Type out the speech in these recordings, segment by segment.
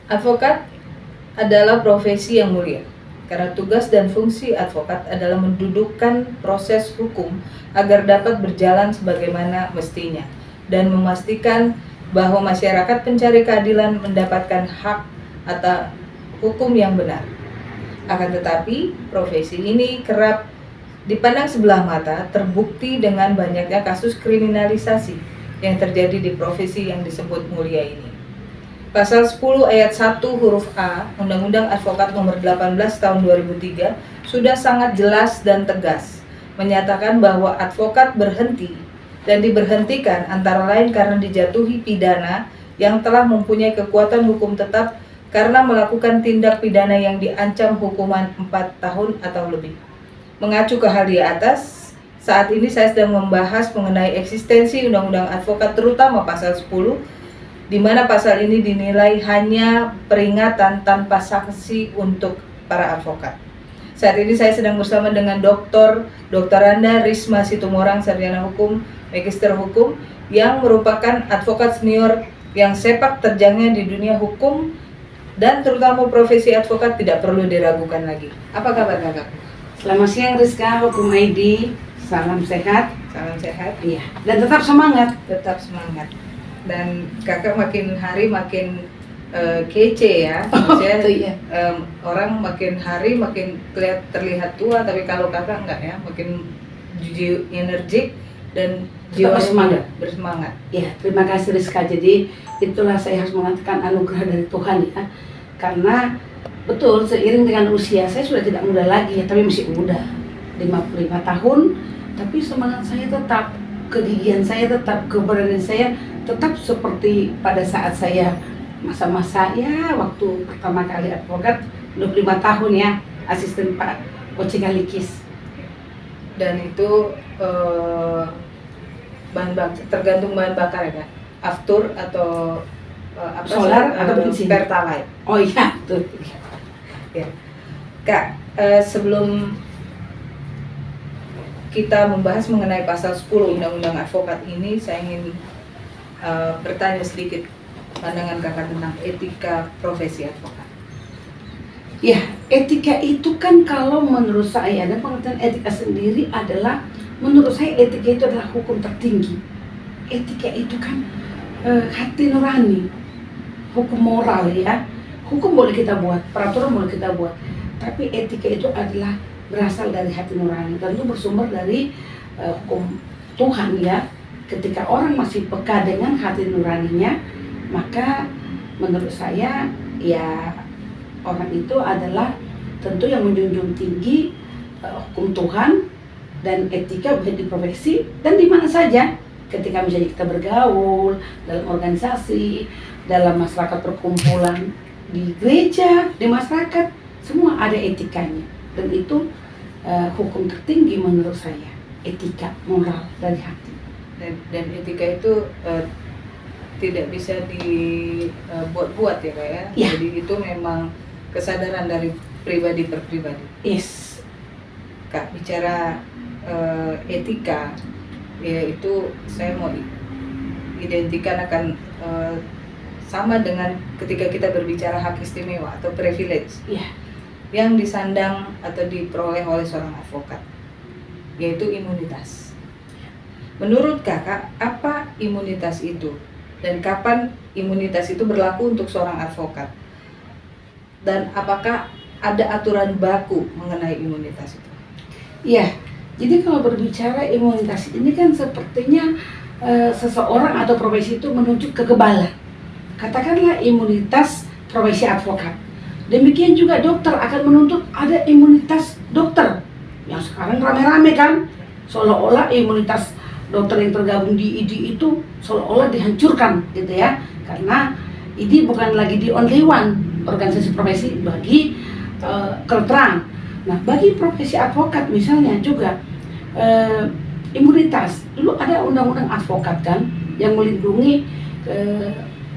Advokat adalah profesi yang mulia, karena tugas dan fungsi advokat adalah mendudukkan proses hukum agar dapat berjalan sebagaimana mestinya dan memastikan bahwa masyarakat pencari keadilan mendapatkan hak atau hukum yang benar. Akan tetapi, profesi ini kerap dipandang sebelah mata, terbukti dengan banyaknya kasus kriminalisasi yang terjadi di profesi yang disebut mulia ini. Pasal 10 ayat 1 huruf A Undang-Undang Advokat Nomor 18 Tahun 2003 sudah sangat jelas dan tegas menyatakan bahwa advokat berhenti dan diberhentikan antara lain karena dijatuhi pidana yang telah mempunyai kekuatan hukum tetap karena melakukan tindak pidana yang diancam hukuman 4 tahun atau lebih. Mengacu ke hal di atas, saat ini saya sedang membahas mengenai eksistensi Undang-Undang Advokat, terutama pasal 10, di mana pasal ini dinilai hanya peringatan tanpa sanksi untuk para advokat. Saat ini saya sedang bersama dengan Dr. Anda Risma Situmorang, sarjana hukum, magister hukum, yang merupakan advokat senior yang sepak terjangnya di dunia hukum dan terutama profesi advokat tidak perlu diragukan lagi. Apa kabar kakak? Selamat siang Rizka, Hukum ID, salam sehat. Salam sehat. Iya, dan tetap semangat. Tetap semangat. Dan kakak makin hari makin kece ya. Maksudnya iya. Orang makin hari makin terlihat tua, tapi kalau kakak enggak ya, makin energik dan jiwa bersemangat. Iya, terima kasih Rizka. Jadi itulah saya harus mengatakan anugerah dari Tuhan ya. Karena betul, seiring dengan usia saya sudah tidak muda lagi ya, tapi masih muda, 55 tahun, tapi semangat saya tetap, kegigihan saya tetap, keberanian saya tetap seperti pada saat saya masa-masa ya waktu pertama kali advokat 25 tahun ya, asisten Pak Oce Kalikis. Dan itu tergantung bahan bakar ya, aftur atau solar atau bensin? Pertalite. Oh iya, betul. Ya. Kak, sebelum kita membahas mengenai pasal 10 Undang-Undang Advokat ini, saya ingin bertanya sedikit pandangan kakak tentang etika profesi advokat. Ya, etika itu kan kalau menurut saya, dan pengertian etika sendiri adalah, menurut saya etika itu adalah hukum tertinggi. Etika itu kan hati nurani, hukum moral ya. Hukum boleh kita buat, peraturan boleh kita buat, tapi etika itu adalah berasal dari hati nurani dan itu bersumber dari hukum Tuhan ya. Ketika orang masih peka dengan hati nuraninya, maka menurut saya ya orang itu adalah tentu yang menjunjung tinggi hukum Tuhan dan etika baik di profesi dan di mana saja. Ketika misalnya kita bergaul dalam organisasi, dalam masyarakat perkumpulan, di gereja, di masyarakat, semua ada etikanya dan itu hukum tertinggi menurut saya, etika moral dari hati. Dan etika itu tidak bisa dibuat-buat ya Kak ya? Ya. Jadi itu memang kesadaran dari pribadi per pribadi. Yes. Kak, bicara etika, yaitu saya mau identikan akan sama dengan ketika kita berbicara hak istimewa atau privilege yang disandang atau diperoleh oleh seorang advokat, yaitu imunitas. Menurut kakak, apa imunitas itu? Dan kapan imunitas itu berlaku untuk seorang advokat? Dan apakah ada aturan baku mengenai imunitas itu? Iya, jadi kalau berbicara imunitas ini kan sepertinya seseorang atau profesi itu menuju kekebalan. Katakanlah imunitas profesi advokat. Demikian juga dokter akan menuntut ada imunitas dokter. Yang sekarang rame-rame kan, seolah-olah imunitas dokter yang tergabung di ID itu seolah-olah dihancurkan gitu ya. Karena ID bukan lagi the only one organisasi profesi bagi kedokteran. Nah, bagi profesi advokat misalnya juga imunitas. Dulu ada undang-undang advokat kan yang melindungi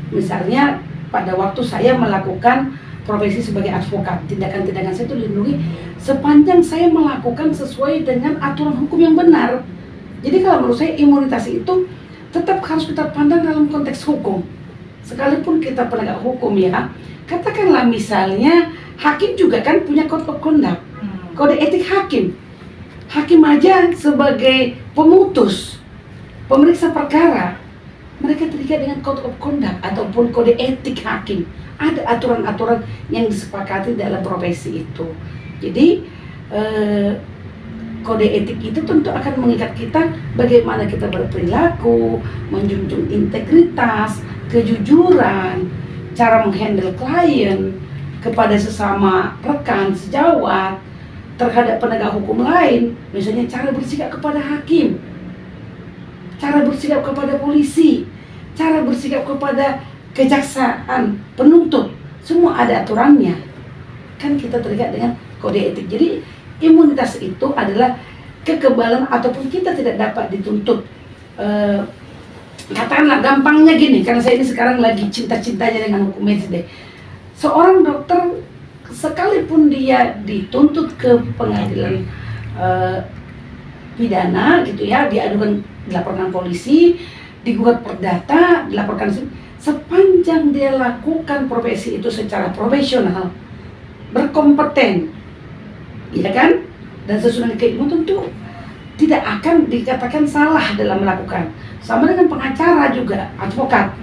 misalnya pada waktu saya melakukan profesi sebagai advokat, tindakan-tindakan saya itu dilindungi sepanjang saya melakukan sesuai dengan aturan hukum yang benar. Jadi kalau menurut saya imunitas itu tetap harus kita pandang dalam konteks hukum. sekalipun kita penegak hukum ya, katakanlah misalnya hakim juga kan punya code of conduct, kode etik hakim. Hakim aja sebagai pemutus, pemeriksa perkara, mereka terikat dengan code of conduct ataupun kode etik hakim. Ada aturan-aturan yang disepakati dalam profesi itu. Jadi kode etik itu tentu akan mengikat kita bagaimana kita berperilaku, menjunjung integritas, kejujuran, cara menghandle klien kepada sesama rekan sejawat, terhadap penegak hukum lain, misalnya cara bersikap kepada hakim, cara bersikap kepada polisi, cara bersikap kepada kejaksaan, penuntut, semua ada aturannya. Kan kita terikat dengan kode etik. Jadi imunitas itu adalah kekebalan ataupun kita tidak dapat dituntut. Katakanlah gampangnya gini, karena saya ini sekarang lagi cinta-cintanya dengan hukum medis deh. Seorang dokter sekalipun dia dituntut ke pengadilan pidana gitu ya, dilaporkan polisi, digugat perdata, dilaporkan, sepanjang dia lakukan profesi itu secara profesional, berkompeten, ya kan, dan sesuai dengan keilmuan, tentu tidak akan dikatakan salah dalam melakukan. Sama dengan pengacara juga, advokat,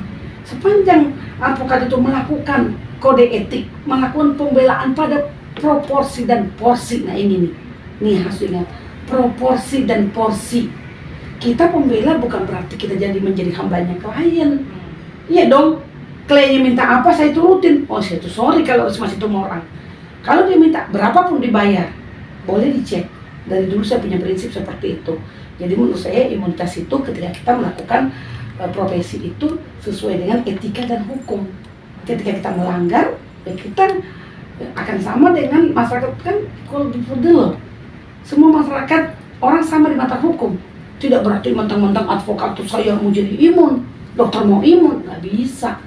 sepanjang advokat itu melakukan kode etik, melakukan pembelaan pada proporsi dan porsi. Nah ini nih harus ingat, proporsi dan porsi. Kita pembela bukan berarti kita menjadi hambanya klien. Iya dong, kliennya minta apa saya turutin. Oh saya tuh sorry kalau masih itu orang. Kalau dia minta berapapun dibayar, boleh dicek. Dari dulu saya punya prinsip seperti itu. Jadi menurut saya imunitas itu ketika kita melakukan profesi itu sesuai dengan etika dan hukum. Ketika kita melanggar, ya kita akan sama dengan masyarakat, kan kalau dulu semua masyarakat orang sama di mata hukum. Tidak berarti mentang-mentang advokat itu saya mau jadi imun, dokter mau imun, nggak bisa.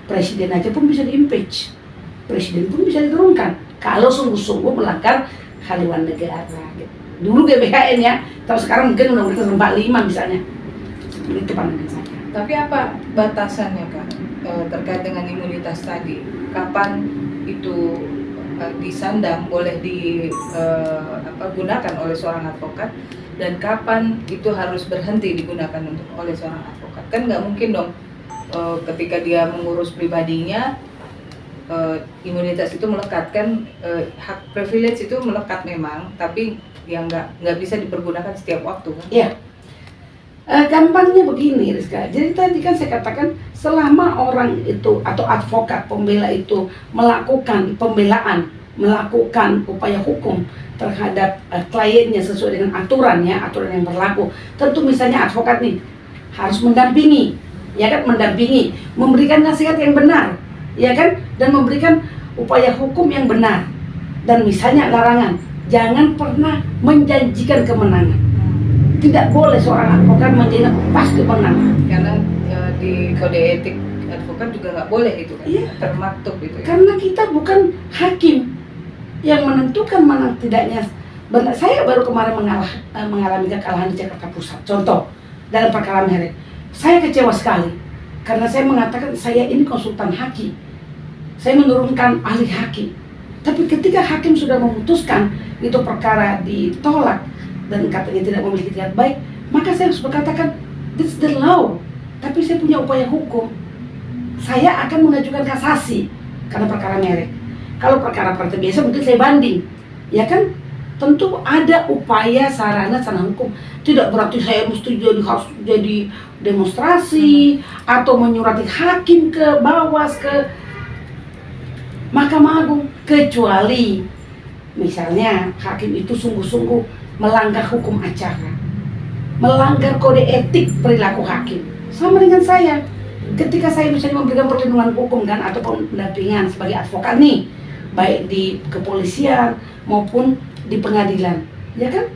Presiden aja pun bisa di-impeach, presiden pun bisa diturunkan kalau sungguh-sungguh melanggar haluan negara. Gitu. Dulu GBHN ya, kalau sekarang mungkin undang-undang 45 misalnya. Itu pandangan saya. Tapi apa batasannya Kak terkait dengan imunitas tadi? Kapan itu disandang, boleh digunakan oleh seorang advokat, dan kapan itu harus berhenti digunakan oleh seorang advokat? Kan nggak mungkin dong ketika dia mengurus pribadinya, imunitas itu melekat kan, hak privilege itu melekat memang, tapi yang nggak bisa dipergunakan setiap waktu kan? Iya. Gampangnya begini Rizka, jadi tadi kan saya katakan selama orang itu atau advokat pembela itu melakukan pembelaan, melakukan upaya hukum terhadap kliennya sesuai dengan aturan yang berlaku. Tentu misalnya advokat nih harus mendampingi, ya kan, mendampingi, memberikan nasihat yang benar, ya kan, dan memberikan upaya hukum yang benar. Dan misalnya larangan, jangan pernah menjanjikan kemenangan. Tidak boleh seorang advokat menjanjikan pasti menang. Karena di kode etik advokat juga nggak boleh itu kan, iya, termaktub itu ya. Karena kita bukan hakim yang menentukan menang tidaknya. Benar, saya baru kemarin mengalami kekalahan di Jakarta Pusat. Contoh, dalam perkara Merek, saya kecewa sekali karena saya mengatakan saya ini konsultan hakim, saya menurunkan ahli hakim. Tapi ketika hakim sudah memutuskan itu perkara ditolak dan katanya tidak memiliki itikat baik, maka saya harus berkatakan this is the law. Tapi saya punya upaya hukum, saya akan mengajukan kasasi karena perkara Merek. Kalau perkara partai biasa mungkin saya banding, ya kan. Tentu ada upaya sarana hukum. Tidak berarti saya mesti harus jadi demonstrasi atau menyurati hakim ke Bawas, ke Mahkamah Agung, kecuali misalnya hakim itu sungguh-sungguh melanggar hukum acara, melanggar kode etik perilaku hakim. Sama dengan saya, ketika saya misalnya memberikan perlindungan hukum kan atau pendampingan sebagai advokat nih, baik di kepolisian maupun di pengadilan, ya kan,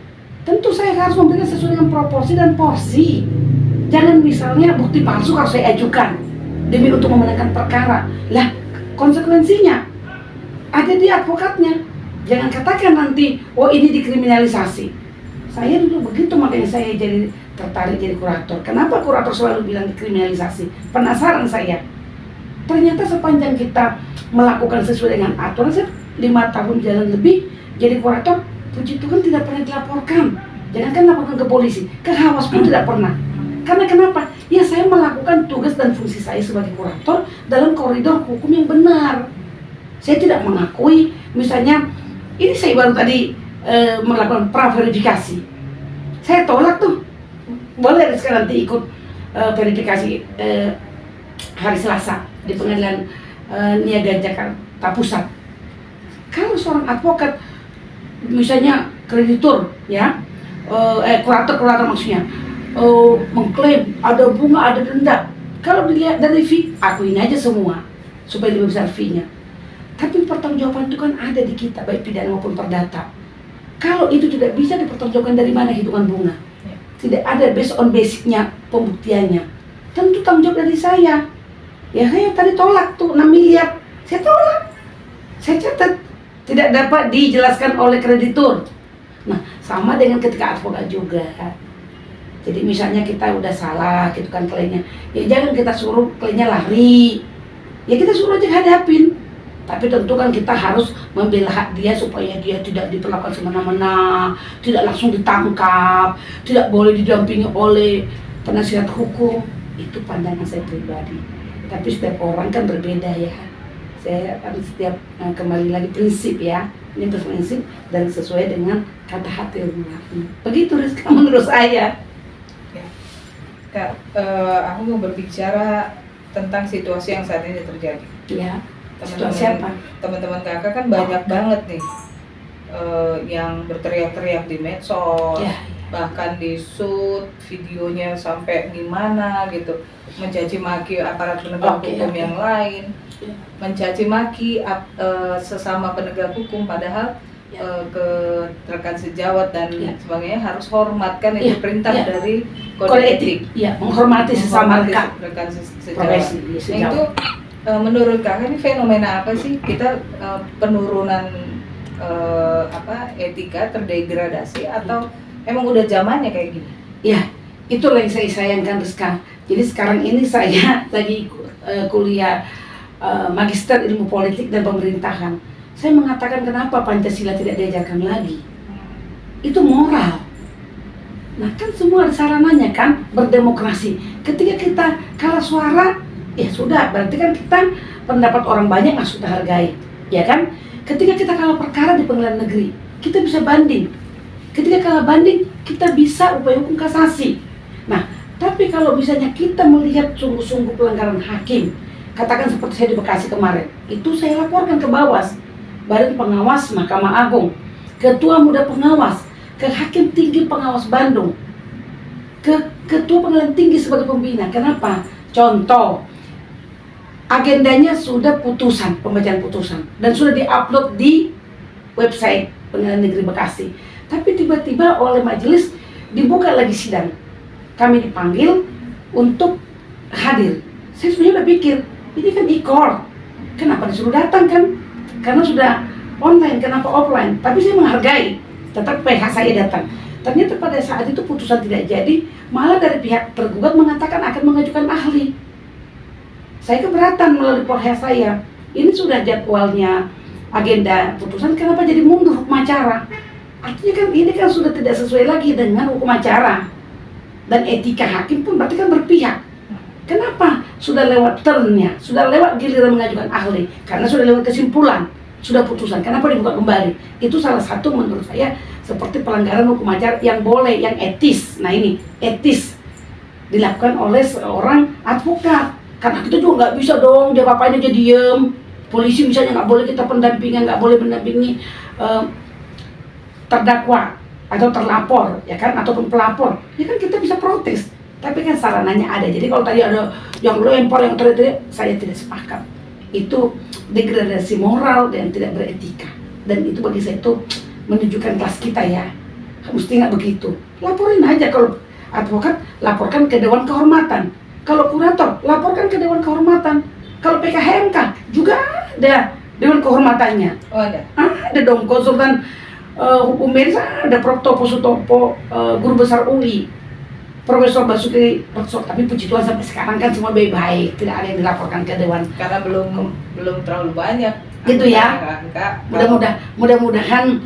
tentu saya harus memberikan sesuai dengan proporsi dan porsi. Jangan misalnya bukti palsu harus saya ajukan demi untuk memenangkan perkara. Lah, konsekuensinya ada di advokatnya. Jangan katakan nanti, oh ini dikriminalisasi. Saya dulu begitu, makanya saya jadi tertarik jadi kurator. Kenapa kurator selalu bilang dikriminalisasi? Penasaran saya. Ternyata sepanjang kita melakukan sesuai dengan aturan, saya 5 tahun jalan lebih jadi kurator, puji Tuhan tidak pernah dilaporkan. Jangankan laporkan ke polisi, ke Hawas pun tidak pernah. Karena kenapa? Ya saya melakukan tugas dan fungsi saya sebagai kurator dalam koridor hukum yang benar. Saya tidak mengakui, misalnya ini saya baru tadi melakukan pra-verifikasi. Saya tolak tuh. Boleh sekarang nanti ikut verifikasi hari Selasa di Pengadilan Niaga Jakarta Pusat. Kalau seorang advokat, misalnya kreditur, ya, kurator maksudnya, mengklaim ada bunga, ada denda. Kalau dilihat dari fee, akuin aja semua supaya lebih besar fee-nya. Tapi pertanggungjawaban itu kan ada di kita, baik pidana maupun perdata. Kalau itu tidak bisa dipertanggungjawabkan, dari mana hitungan bunga? Tidak ada based on basicnya pembuktiannya. Tentu tanggung jawab dari saya. Ya saya tadi tolak tuh 6 miliar. Saya tolak. Saya catat tidak dapat dijelaskan oleh kreditur. Nah, sama dengan ketika advokat juga. Jadi misalnya kita udah salah gitu kan kliennya, ya jangan kita suruh kliennya lari. Ya kita suruh aja hadapin. Tapi tentu kan kita harus membela hak dia supaya dia tidak diperlakukan semena-mena, tidak langsung ditangkap, tidak boleh didampingi oleh penasihat hukum. Itu pandangan saya pribadi. Tapi setiap orang kan berbeda ya. Saya kan setiap kembali lagi prinsip ya. Ini prinsip dan sesuai dengan kata hati rumahnya. Begitu Rizka menurut saya. Ya. Kak, aku mau berbicara tentang situasi yang saat ini terjadi. Ya. Siapa? Teman-teman kakak kan banyak banget nih yang berteriak-teriak di medsos, ya. Bahkan di shoot videonya sampai gimana gitu, mencaci maki aparat penegak hukum yang lain, mencaci maki sesama penegak hukum, padahal ke rekan sejawat dan sebagainya harus hormatkan itu perintah dari kode etik. Ya, menghormati sesama rekan sejawat. Itu menurut kakak ini fenomena apa sih? Kita penurunan etika terdegradasi atau emang udah zamannya kayak gini? Ya, itulah yang saya sayangkan Rizka. Jadi sekarang ini saya lagi kuliah Magister Ilmu Politik dan Pemerintahan. Saya mengatakan kenapa Pancasila tidak diajarkan lagi. Itu moral. Nah kan semua ada sarananya kan, berdemokrasi. Ketika kita kalah suara, ya sudah, berarti kan kita pendapat orang banyak harus kita hargai, ya kan? Ketika kita kalah perkara di pengadilan negeri, kita bisa banding. Ketika kalah banding, kita bisa upaya hukum kasasi. Nah, tapi kalau misalnya kita melihat sungguh-sungguh pelanggaran hakim, katakan seperti saya di Bekasi kemarin, itu saya laporkan ke Bawas, Badan Pengawas Mahkamah Agung, Ketua Muda Pengawas, ke Hakim Tinggi Pengawas Bandung, ke Ketua Pengadilan Tinggi sebagai pembina. Kenapa? Contoh, agendanya sudah putusan, pembacaan putusan, dan sudah diupload di website Pengadilan Negeri Bekasi. Tapi tiba-tiba oleh majelis dibuka lagi sidang. Kami dipanggil untuk hadir. Saya sebenarnya udah pikir, ini kan e-court, kenapa disuruh datang kan? Karena sudah online, kenapa offline? Tapi saya menghargai, tetap PH saya datang. Ternyata pada saat itu putusan tidak jadi, malah dari pihak tergugat mengatakan akan mengajukan ahli. Saya keberatan melalui PH saya. Ini sudah jadwalnya agenda putusan, kenapa jadi mundur hukum acara? Artinya kan ini kan sudah tidak sesuai lagi dengan hukum acara. Dan etika hakim pun berarti kan berpihak. Kenapa? Sudah lewat turnnya, sudah lewat giliran mengajukan ahli, karena sudah lewat kesimpulan, sudah putusan, kenapa dibuka kembali? Itu salah satu menurut saya seperti pelanggaran hukum acara yang boleh, yang etis. Nah ini, etis dilakukan oleh seorang advokat. Karena kita juga nggak bisa dong, dia apa-apain aja diem. Polisi misalnya nggak boleh kita pendampingan, nggak boleh mendampingi terdakwa atau terlapor, ya kan, ataupun pelapor. Ya kan kita bisa protes. Tapi kan sarananya ada. Jadi kalau tadi ada yang lempar, yang teriak-teriak, saya tidak sepakat. Itu degradasi moral dan tidak beretika. Dan itu bagi saya itu menunjukkan kelas kita ya. Mesti nggak begitu. Laporin aja kalau advokat, laporkan ke Dewan Kehormatan. Kalau kurator, laporkan ke Dewan Kehormatan. Kalau PKHMK juga ada Dewan Kehormatannya. Oh ada? Ada dong, konsultan hukum medis ada Prof. Topo Sutopo, guru besar UI. Profesor Basuki Rekso, tapi puji Tuhan sampai sekarang kan semua baik-baik, tidak ada yang dilaporkan ke dewan. Karena belum terlalu banyak. Gitu ya. Mudah-mudahan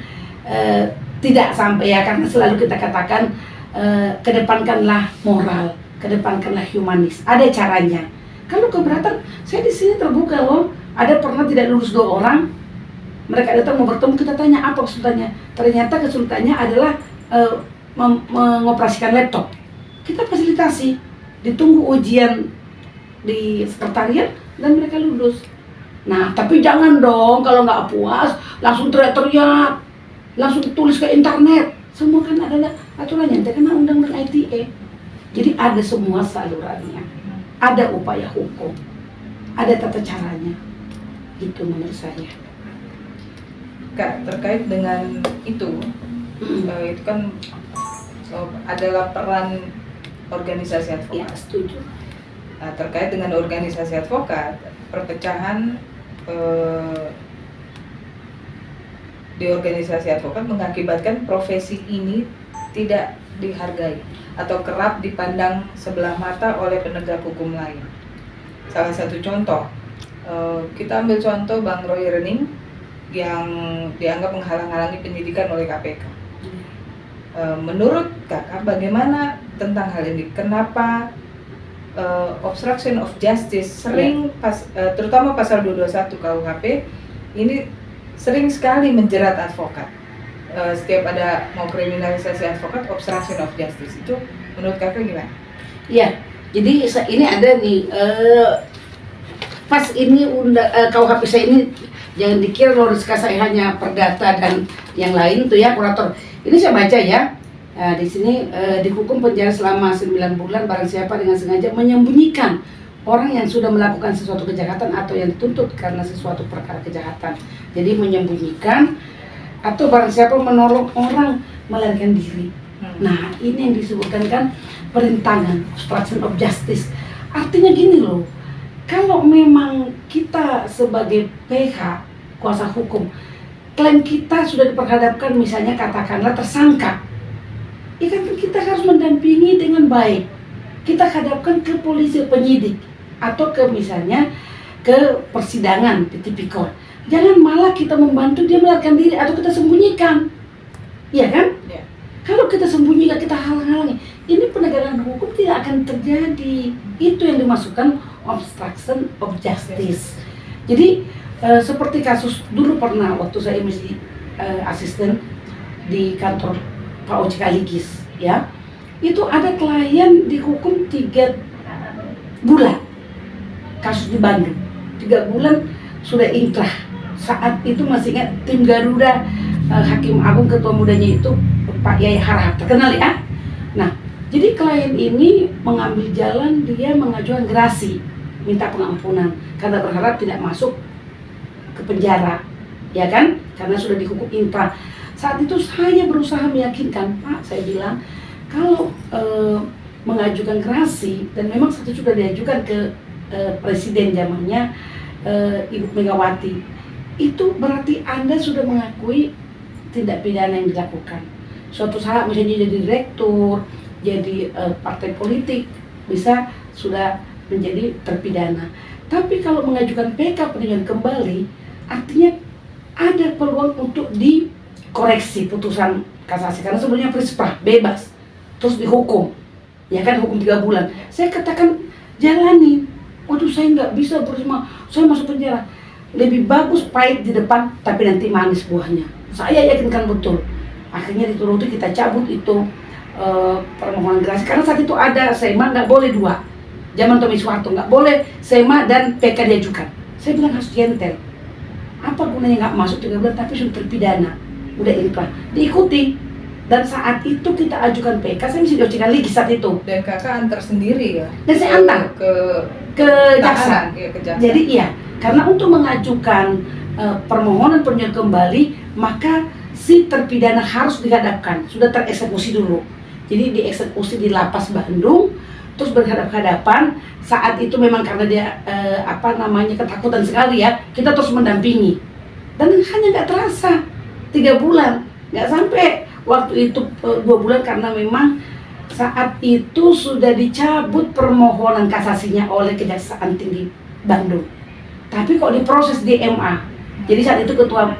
tidak sampai ya, karena selalu kita katakan kedepankanlah moral, kedepankanlah humanis. Ada caranya. Kalau keberatan, saya di sini terbuka loh. Ada pernah tidak lulus 2 orang, mereka datang mau bertemu, kita tanya apa kesulitannya. Ternyata kesulitannya adalah mengoperasikan laptop. Kita fasilitasi, ditunggu ujian di sekretariat dan mereka lulus. Nah, tapi jangan dong kalau nggak puas langsung teriak-teriak, langsung tulis ke internet. Semua kan ada aturannya, karena undang-undang ITE. Jadi ada semua salurannya, ada upaya hukum, ada tata caranya. Itu menurut saya. Kak, terkait dengan itu kan adalah peran organisasi advokat. Ya, setuju. Nah, terkait dengan organisasi advokat, perpecahan di organisasi advokat mengakibatkan profesi ini tidak dihargai atau kerap dipandang sebelah mata oleh penegak hukum lain. Salah satu contoh, kita ambil contoh Bang Roy Rening yang dianggap menghalang-halangi penyidikan oleh KPK. Menurut Kakak bagaimana tentang hal ini? Kenapa obstruction of justice sering terutama pasal 221 KUHP ini sering sekali menjerat advokat? Setiap ada mau kriminalisasi advokat, obstruction of justice itu menurut Kakak gimana? Iya, jadi ini ada nih pas ini KUHP saya ini, jangan dikira Loriska saya hanya perdata dan yang lain tuh ya, kurator. Ini saya baca ya, di sini dihukum penjara selama 9 bulan barang siapa dengan sengaja menyembunyikan orang yang sudah melakukan sesuatu kejahatan atau yang dituntut karena sesuatu perkara kejahatan. Jadi menyembunyikan atau barang siapa menolong orang melarikan diri. Nah, ini yang disebutkan kan perintangan, obstruction of justice. Artinya gini loh, kalau memang kita sebagai PH, kuasa hukum, klaim kita sudah diperhadapkan misalnya katakanlah tersangka, ya kan kita harus mendampingi dengan baik. Kita hadapkan ke polisi, penyidik, atau ke misalnya ke persidangan di tipikor. Jangan malah kita membantu dia melarikan diri atau kita sembunyikan, iya kan? Ya. Kalau kita sembunyikan, kita halang-halangi, ini penegakan hukum tidak akan terjadi. Itu yang dimasukkan obstruction of justice. Jadi seperti kasus dulu pernah waktu saya masih asisten di kantor Pak OJK Ligis, ya, itu ada klien dihukum 3 bulan kasus di Bandung. 3 bulan sudah inkrah. Saat itu masih ingat tim Garuda, Hakim Agung ketua mudanya itu Pak Yai Harahap, terkenal ya. Nah, jadi klien ini mengambil jalan, dia mengajukan gerasi, minta pengampunan karena berharap tidak masuk ke penjara, ya kan? Karena sudah dihukum inkrah. Saat itu saya berusaha meyakinkan, Pak, saya bilang kalau mengajukan gerasi dan memang satu sudah diajukan ke presiden zamannya Ibu Megawati, itu berarti Anda sudah mengakui tindak pidana yang dilakukan. Suatu saat misalnya jadi direktur, jadi partai politik, bisa sudah menjadi terpidana. Tapi kalau mengajukan PK peninjauan kembali, artinya ada peluang untuk dikoreksi putusan kasasi, karena sebenarnya prispah bebas terus dihukum, ya kan, hukum 3 bulan. Saya katakan jalani. Waduh, saya nggak bisa bersama, saya masuk penjara. Lebih bagus pahit di depan tapi nanti manis buahnya. Saya yakinkan betul. Akhirnya dituruti, kita cabut itu permohonan gerasi, karena saat itu ada SEMA nggak boleh 2. Zaman Tommy Soeharto nggak boleh SEMA dan PK diajukan. Saya bilang harus gentel. Apa gunanya nggak masuk 3 bulan tapi sudah terpidana, udah inkrah, diikuti. Dan saat itu kita ajukan PK, saya mesti diajukan lagi saat itu. Dan Kakak antar sendiri ya? Dan saya antar ke jaksa. Ya, ke jaksa. Jadi iya, karena untuk mengajukan permohonan peninjauan kembali, maka si terpidana harus dihadapkan, sudah tereksekusi dulu. Jadi dieksekusi di Lapas Bandung, terus berhadap-hadapan. Saat itu memang karena dia ketakutan sekali ya, kita terus mendampingi. Dan hanya nggak terasa 3 bulan, nggak sampai waktu itu 2 bulan, karena memang saat itu sudah dicabut permohonan kasasinya oleh Kejaksaan Tinggi Bandung. Tapi kok diproses di MA. Jadi saat itu ketua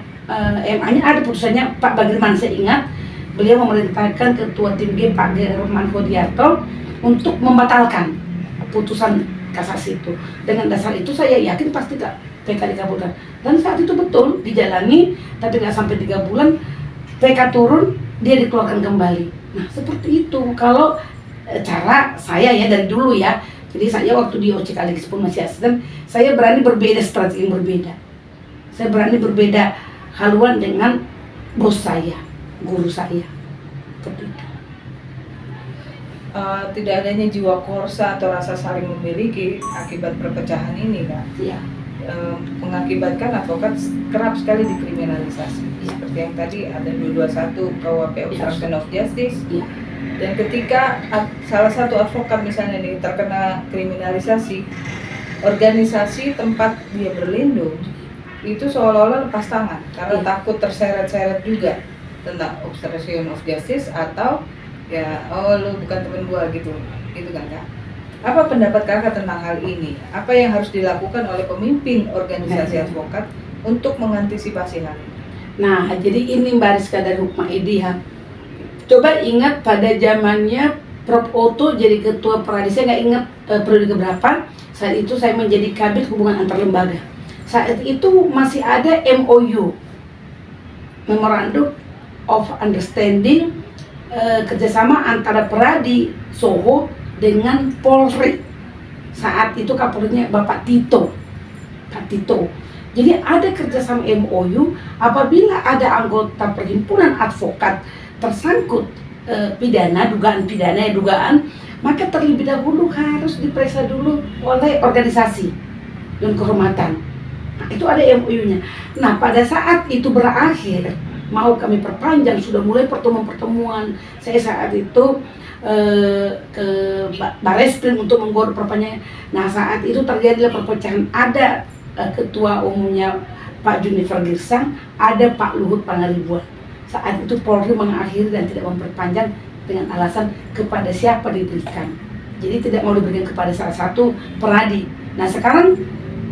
MA-nya ada putusannya Pak Bagirman, saya ingat beliau memerintahkan ketua tim G Pak German Hodiarto untuk membatalkan putusan kasasi itu. Dengan dasar itu saya yakin pasti PK dikabulkan. Dan saat itu betul dijalani, tapi nggak sampai 3 bulan PK turun, dia dikeluarkan kembali. Nah seperti itu kalau cara saya ya dari dulu ya. Jadi saya waktu di OCK Legis pun masih asisten, saya berani berbeda strategi yang berbeda. Saya berani berbeda haluan dengan bos saya, guru saya. Seperti itu. Tidak adanya jiwa korsa atau rasa saling memiliki akibat perpecahan ini, Kak. Ya. Mengakibatkan advokat kerap sekali dikriminalisasi. Ya. Seperti yang tadi ada 221 KUHP Obstruction of Justice. Ya. Dan ketika salah satu advokat misalnya ini terkena kriminalisasi, organisasi tempat dia berlindung itu seolah-olah lepas tangan karena takut terseret-seret juga tentang obstruction of justice atau ya lu bukan temen gua gitu kan Kak. Apa pendapat Kakak tentang hal ini? Apa yang harus dilakukan oleh pemimpin organisasi advokat untuk mengantisipasi hal ini? Nah, jadi ini Mbak Rizka dari Hukma IDH. Coba ingat pada zamannya Prof. Otto jadi ketua Peradi, saya nggak ingat periode keberapa. Saat itu saya menjadi kabit hubungan antar lembaga. Saat itu masih ada MOU, Memorandum of Understanding, kerjasama antara Peradi Soho dengan Polri. Saat itu Kapolrinya Bapak Tito, Pak Tito. Jadi ada kerjasama MOU apabila ada anggota perhimpunan advokat tersangkut dugaan, maka terlebih dahulu harus diperiksa dulu oleh organisasi dan kehormatan. Nah, itu ada MOU-nya. Nah, pada saat itu berakhir, mau kami perpanjang, sudah mulai pertemuan-pertemuan. Saya saat itu ke Bareskrim untuk menggodok perpanjangan. Nah, saat itu terjadilah perpecahan. Ada ketua umumnya Pak Junifer Girsang, ada Pak Luhut Pangaribuan. Saat itu Polri mengakhiri dan tidak memperpanjang dengan alasan kepada siapa diberikan. Jadi tidak mau diberikan kepada salah satu Peradi. Nah sekarang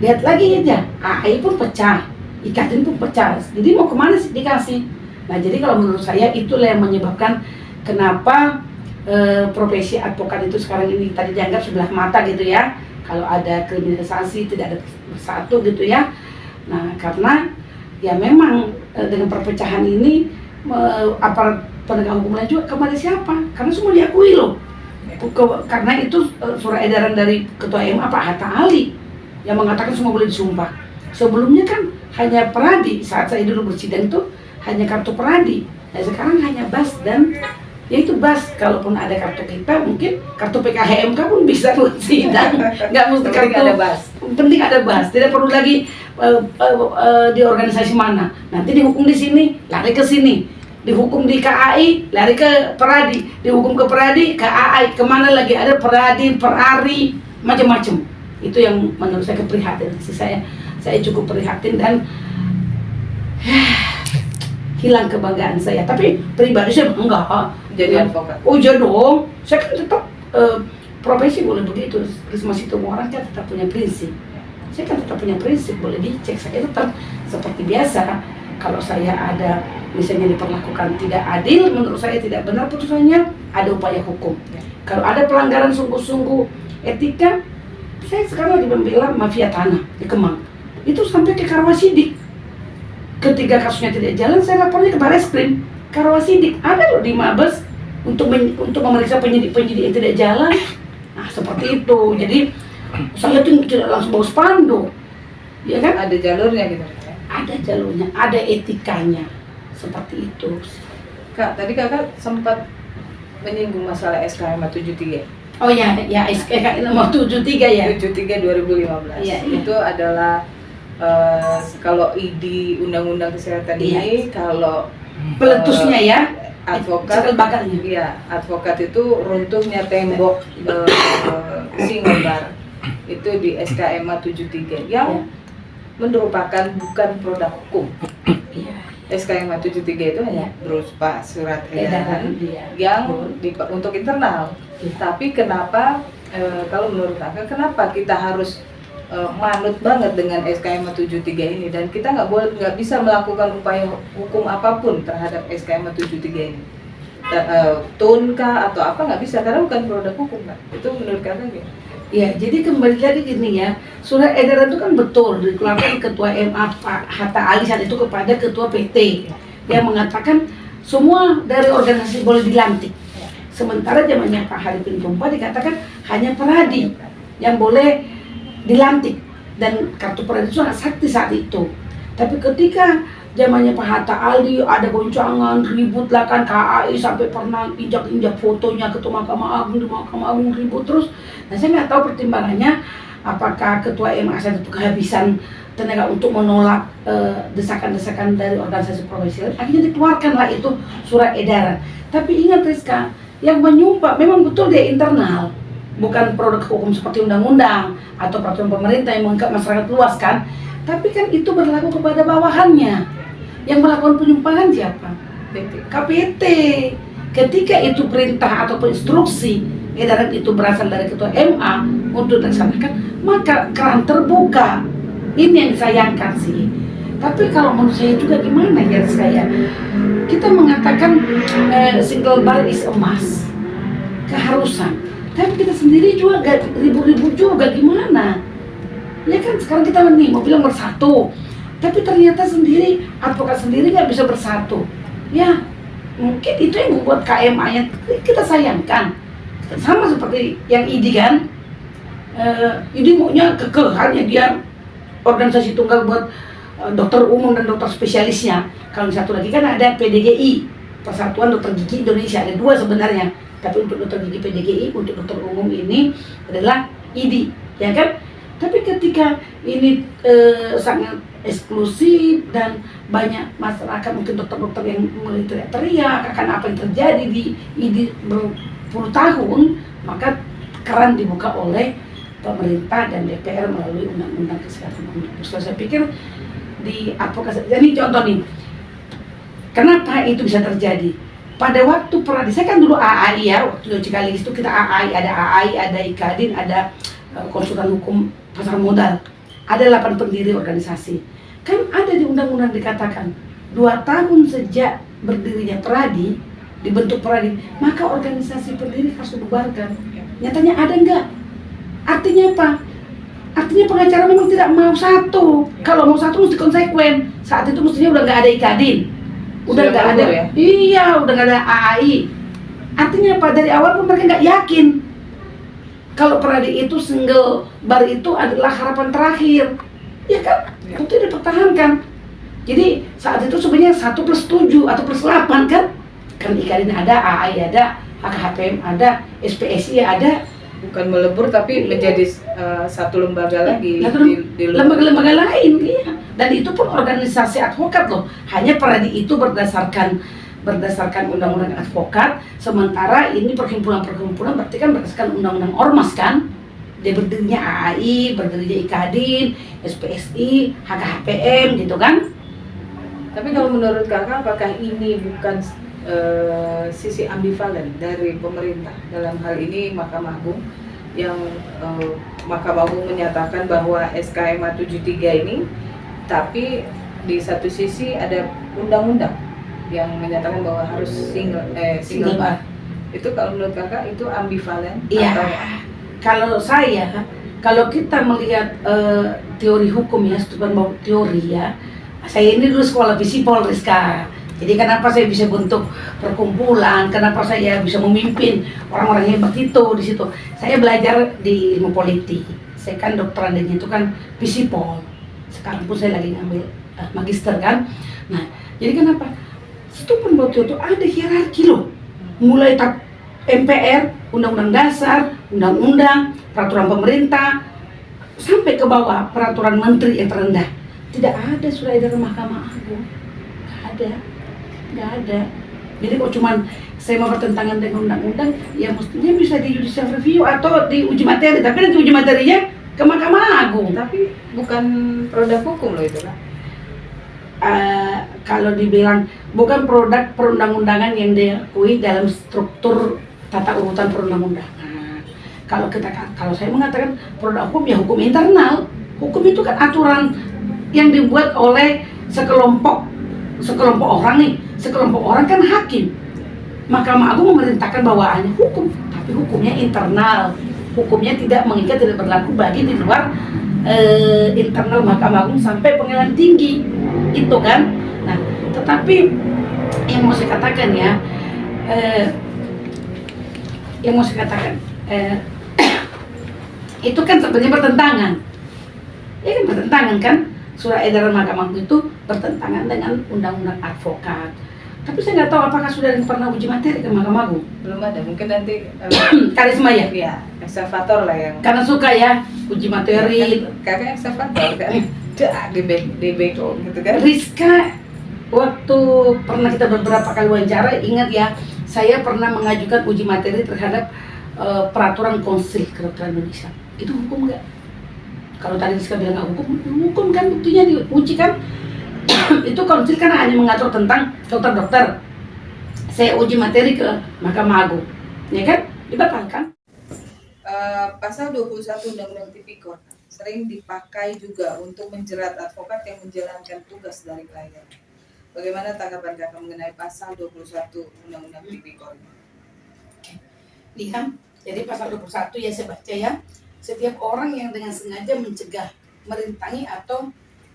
lihat lagi aja, AI pun pecah, IKADIN pun pecah. Jadi mau kemana sih dikasih? Nah jadi kalau menurut saya itulah yang menyebabkan kenapa profesi advokat itu sekarang ini tadi dianggap sebelah mata gitu ya. Kalau ada kriminalisasi tidak ada bersatu gitu ya. Nah karena ya memang dengan perpecahan ini aparat penegak hukum lain juga kepada siapa? Karena semua diakui loh. Karena itu surat edaran dari Ketua MA Pak Hatta Ali yang mengatakan semua boleh disumpah. Sebelumnya kan hanya Peradi, saat saya dulu bersidang itu hanya kartu Peradi. Nah sekarang hanya BAS dan yaitu BAS. Kalaupun ada kartu kita, mungkin kartu PKHMK pun bisa buat sidang. Nggak mesti kartu ada BAS. Penting ada BAS. Tidak perlu lagi di organisasi mana. Nanti dihukum di sini, lari ke sini. Dihukum di KAI, lari ke Peradi. Dihukum ke Peradi, ke AI. Kemana lagi ada Peradi, Perari, macam-macam. Itu yang menurut saya keprihatin. Saya cukup prihatin dan hilang kebanggaan saya. Tapi pribadi saya enggak. Jadi advokat. Oh iya dong. Saya kan tetap profesi boleh begitu. Risma Situmorang orang kan tetap punya prinsip. Saya kan tetap punya prinsip, boleh dicek. Saya tetap seperti biasa. Kalau saya ada misalnya diperlakukan tidak adil, menurut saya tidak benar putusannya, ada upaya hukum. Kalau ada pelanggaran sungguh-sungguh etika, saya sekarang lagi membela mafia tanah di Kemang. Itu sampai ke Karawasidik. Ketika kasusnya tidak jalan, saya lapornya ke Bareskrim. Karawasidik ada loh di Mabes untuk memeriksa penyidik-penyidik yang tidak jalan. Nah seperti itu. Jadi saya tuh tidak langsung bawa spanduk, ya kan? Ada jalurnya gitu. Ada jalurnya, ada etikanya, seperti itu. Kak, tadi Kakak sempat menyinggung masalah SKM 73. Oh ya SKK nomor 73 ya. 73 2015. Ya. Itu adalah kalau ID Undang-Undang Kesehatan ini kalau peletusnya ya. Advokat bakalnya. Iya, advokat itu runtuhnya tembok Singobar. Itu di SKM 73 yang merupakan bukan produk hukum. Iya. SKM 73 itu hanya berupa surat edaran Iya. yang untuk internal. Tapi kenapa kalau menurut Kakak kenapa kita harus manut banget dengan SKM 73 ini, dan kita nggak bisa melakukan upaya hukum apapun terhadap SKM 73 ini? Tun kah atau apa, nggak bisa karena bukan produk hukum, Kak. Itu menurut Kakak gimana? Ya, jadi kembali lagi gini ya, surat edaran itu kan betul dikeluarkan Ketua MA Pak Hatta Ali saat itu kepada Ketua PT yang mengatakan semua dari organisasi boleh dilantik. Sementara zamannya Pak Haripin Tumpa dikatakan hanya peradi yang boleh dilantik, dan kartu peradi itu sangat sakti saat itu. Tapi ketika zamannya Pak Hatta Ali ada goncangan, ribut lah kan, KAI sampai pernah injak-injak fotonya Ketua Mahkamah Agung, di Mahkamah Agung ribut terus. Nah, saya nggak tahu pertimbangannya apakah Ketua MA saat itu kehabisan tenaga untuk menolak desakan-desakan dari organisasi profesi. Akhirnya dikeluarkanlah itu surat edaran. Tapi ingat Rizka, yang menyumpah memang betul dia internal, bukan produk hukum seperti undang-undang atau peraturan pemerintah yang mengikat masyarakat luas kan. Tapi kan itu berlaku kepada bawahannya. Yang melakukan penyumpahan siapa? KPT. Ketika itu perintah atau instruksi edaran itu berasal dari Ketua MA untuk dilaksanakan, maka keran terbuka. Ini yang disayangkan sih. Tapi kalau menurut saya juga gimana ya saya, kita mengatakan single bar is a must, keharusan. Tapi kita sendiri juga gak ribu-ribu juga gimana? Ya kan sekarang kita nih mau bilang bersatu, tapi ternyata sendiri advokat sendiri nggak bisa bersatu. Ya mungkin itu yang membuat KMA yang kita sayangkan. Sama seperti yang IDI kan, IDI maunya kekeh hanya dia organisasi tunggal buat dokter umum dan dokter spesialisnya. Kalau satu lagi kan ada PDGI, Persatuan Dokter Gigi Indonesia, ada dua sebenarnya. Tapi untuk dokter gigi PDGI, untuk dokter umum ini adalah IDI, ya kan? Tapi ketika ini sangat eksklusif dan banyak masyarakat, mungkin dokter-dokter yang mulai teriak-teriak akan apa yang terjadi di IDI berpuluh tahun, maka keran dibuka oleh pemerintah dan DPR melalui Undang-Undang Kesehatan Omnibus. Saya pikir di advokasi, ini contoh nih, kenapa itu bisa terjadi? Pada waktu peradi, saya kan dulu AAI ya, waktu Cikalis itu kita AAI, ada IKADIN, ada konsultan hukum pasar modal, ada 8 pendiri organisasi. Kan ada di undang-undang dikatakan 2 tahun sejak berdirinya peradi, dibentuk peradi, maka organisasi pendiri harus dibubarkan. Nyatanya ada enggak? Artinya apa? Artinya pengacara memang tidak mau satu. Kalau mau satu mesti konsekuen. Saat itu mestinya udah nggak ada IKADIN, udah nggak ada, ya? Iya, udah nggak ada AAI. Artinya apa? Dari awal pun mereka nggak yakin kalau peradi itu single bar itu adalah harapan terakhir, ya kan? Itu dipertahankan. Jadi saat itu sebenarnya 1+7 atau +8 kan? Kan IKADIN ada, AAI ada, HKHPM ada, SPSI ada. Bukan melebur tapi menjadi satu lembaga lagi di lembaga-lembaga lain, iya. Dan itu pun organisasi advokat loh. Hanya peradi itu berdasarkan undang-undang advokat, sementara ini perhimpunan berarti kan berdasarkan undang-undang ormas kan. Dia berdirinya AAI, berdirinya IKADIN, SPSI, HKHPM gitu kan. Tapi kalau menurut Kakak, apakah ini bukan sisi ambivalen dari pemerintah dalam hal ini Mahkamah Agung, yang Mahkamah Agung menyatakan bahwa SKM 73 ini, tapi di satu sisi ada undang-undang yang menyatakan bahwa harus single bar. Itu kalau menurut Kakak itu ambivalen? Iya. Atau? Kalau kita melihat teori hukum ya, studi teori ya. Saya ini dulu sekolah visipol, Rizka. Jadi kenapa saya bisa bentuk perkumpulan, kenapa saya bisa memimpin orang-orang hebat itu di situ. Saya belajar di ilmu politik. Saya kan doktorannya itu kan visipol. Sekarang pun saya lagi ngambil magister kan. Nah, jadi kenapa? Itu pun waktu itu ada hierarki loh. Mulai MPR, Undang-Undang Dasar, Undang-Undang, Peraturan Pemerintah, sampai ke bawah Peraturan Menteri yang terendah. Tidak ada surat edaran Mahkamah Agung. Nggak ada. Jadi kok cuman saya mau bertentangan dengan undang-undang, ya mestinya bisa di judicial review atau di uji materi. Tapi nanti uji materinya ke Mahkamah Agung. Tapi bukan produk hukum loh itu kan? kalau dibilang bukan produk perundang-undangan yang diakui dalam struktur tata urutan perundang-undangan. Kalau saya mengatakan produk hukum ya hukum internal. Hukum itu kan aturan yang dibuat oleh sekelompok orang nih. Sekelompok orang kan hakim. Mahkamah Agung memerintahkan bawaannya hukum, tapi hukumnya internal. Hukumnya tidak mengikat, tidak berlaku bagi di luar internal Mahkamah Agung sampai pengadilan tinggi. Itu kan. Nah, tetapi yang mau saya katakan ya, itu kan sebenarnya bertentangan. Ya kan bertentangan kan? Surat edaran Mahkamah Agung itu bertentangan dengan Undang-Undang Advokat. Tapi saya nggak tahu apakah sudah pernah uji materi ke Mahkamah Agung. Belum ada, mungkin nanti Karisma ya? ya, ekskavator lah yang Karena suka ya uji materi. kakak ekskavator kan. DBK gitu kan. Rizka, waktu pernah kita beberapa kali wawancara, ingat ya, saya pernah mengajukan uji materi terhadap peraturan Konsil Kedokteran Indonesia. Itu hukum nggak? Kalau tadi Rizka bilang nggak hukum kan buktinya diuji kan? Itu Konsil kan hanya mengatur tentang dokter-dokter. Saya uji materi ke Mahkamah Agung, ya kan? Dibatalkan. Pasal 21 Undang-Undang Tipikor sering dipakai juga untuk menjerat advokat yang menjalankan tugas dari klien. Bagaimana tanggapan kakak mengenai pasal 21 Undang-Undang Tipikor? Lihat, jadi pasal 21 ya saya baca ya. Setiap orang yang dengan sengaja mencegah, merintangi atau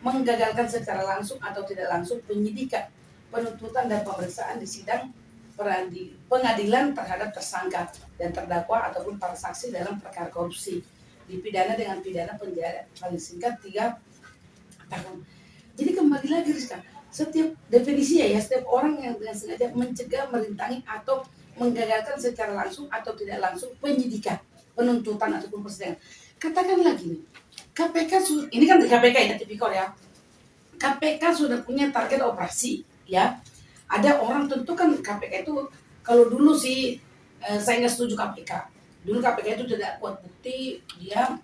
menggagalkan secara langsung atau tidak langsung penyidikan, penuntutan dan pemeriksaan di sidang pengadilan terhadap tersangka dan terdakwa ataupun para saksi dalam perkara korupsi dipidana dengan pidana penjara paling singkat 3 tahun. Jadi kembali lagi Rizka, setiap definisi ya, setiap orang yang dengan sengaja mencegah, merintangi atau menggagalkan secara langsung atau tidak langsung penyidikan, penuntutan ataupun persidangan. Katakan lagi nih, KPK ini kan KPK ya, tipikor ya. KPK sudah punya target operasi ya. Ada orang tentu kan KPK itu kalau dulu sih saya nggak setuju KPK. Dulu KPK itu tidak kuat bukti, dia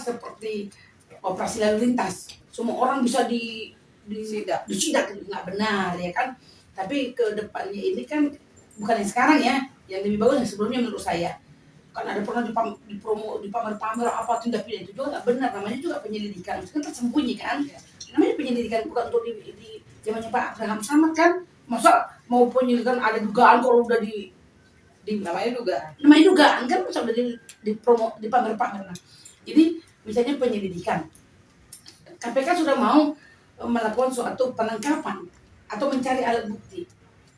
seperti operasi lalu lintas. Semua orang bisa disidak nggak benar ya kan. Tapi ke depannya ini kan bukan yang sekarang ya, yang lebih bagus yang sebelumnya menurut saya. Kan ada pernah dipamer-pamer apa tindak pidana itu juga nggak benar, namanya juga penyelidikan, itu kan tersembunyi kan. Namanya penyelidikan bukan untuk di zamannya Pak Abraham Samad kan. Masa mau penyelidikan ada dugaan kalau udah di namanya dugaan kan, masa udah dipamer-pamer. Nah, jadi misalnya penyelidikan, KPK sudah mau melakukan suatu penangkapan atau mencari alat bukti,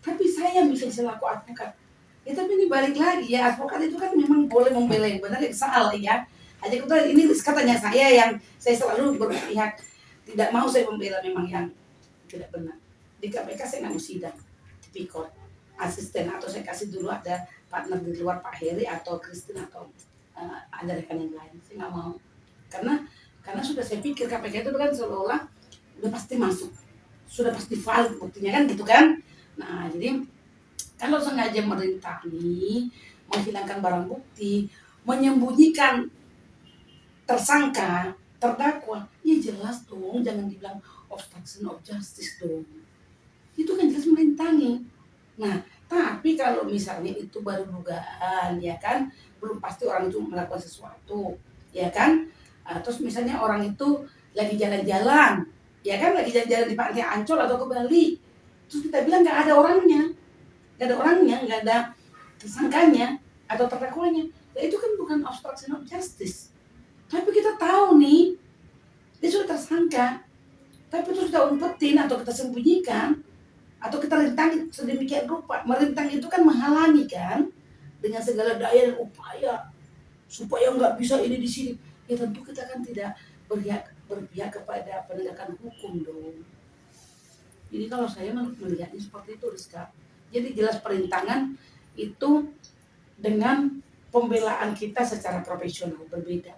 tapi saya bisa selaku advokat ya, tapi ini balik lagi ya, advokat itu kan memang boleh membela yang benar yang salah ya. Aja kita ini katanya saya yang saya selalu berpihak, tidak mau saya membela memang yang tidak benar. Di KPK saya nggak mau sidang tipikor asisten, atau saya kasih dulu ada partner di luar Pak Heri atau Christine atau ada rekan yang lain. Saya nggak mau karena sudah saya pikir KPK itu kan seolah-olah udah pasti masuk, sudah pasti valid buktinya kan gitu kan. Nah jadi kalau sengaja merintangi, menghilangkan barang bukti, menyembunyikan tersangka, terdakwa, ya jelas dong, jangan dibilang obstruction of justice dong. Itu kan jelas merintangi. Nah, tapi kalau misalnya itu baru dugaan, ya kan, belum pasti orang itu melakukan sesuatu, ya kan. Terus misalnya orang itu lagi jalan-jalan, ya kan, lagi jalan-jalan di Pantai Ancol atau ke Bali, terus kita bilang nggak ada orangnya, nggak ada tersangkanya atau terdakwanya, ya itu kan bukan obstruction of justice. Tapi kita tahu nih, dia sudah tersangka, tapi itu sudah umpetin atau kita sembunyikan, atau kita rintangi sedemikian rupa. Merintang itu kan menghalangi kan, dengan segala daya dan upaya supaya nggak bisa ini di sini. Ya tentu kita kan tidak berpihak kepada penegakan hukum dong. Jadi kalau saya melihatnya seperti itu, Rizka. Jadi jelas perintangan itu dengan pembelaan kita secara profesional berbeda.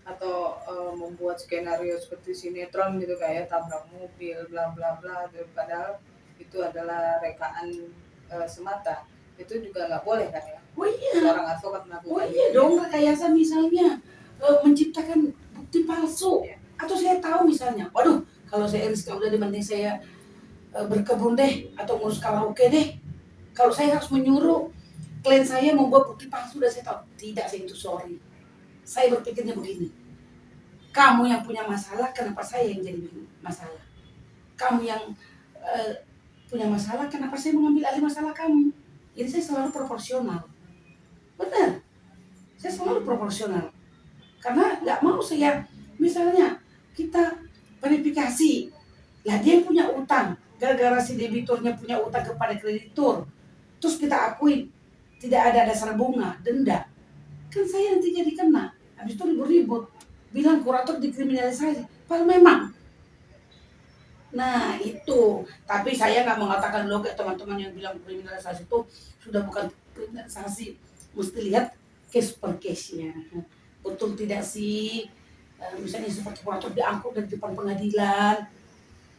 Atau membuat skenario seperti sinetron gitu, kayak tabrak mobil bla bla bla, padahal itu adalah rekaan semata. Itu juga nggak boleh kan ya? Oh iya. Seorang advokat melakukan. Oh iya dong, rekayasa misalnya menciptakan bukti palsu. Ya. Atau saya tahu misalnya, waduh Kalau saya Rizka udah dibanding saya berkebun deh atau ngurus karaoke deh. Kalau saya harus menyuruh klien saya membuat bukti palsu dan saya tahu tidak, saya itu sorry. Saya berpikirnya begini, kamu yang punya masalah, kenapa saya yang jadi masalah? Kamu yang punya masalah, kenapa saya mengambil alih masalah kamu? Jadi saya selalu proporsional. Benar, saya selalu proporsional. Karena nggak mau saya, misalnya kita verifikasi, lah dia punya utang, gara-gara si debiturnya punya utang kepada kreditur, terus kita akui tidak ada dasar bunga, denda, kan saya nanti jadi kena. Habis itu ribut-ribut, bilang kurator dikriminalisasi, padahal memang. Nah itu, tapi saya nggak mengatakan lo kayak teman-teman yang bilang kriminalisasi itu sudah bukan kriminalisasi, mesti lihat case per case-nya. Betul tidak sih? Misalnya seperti kurator diangkut dari depan pengadilan,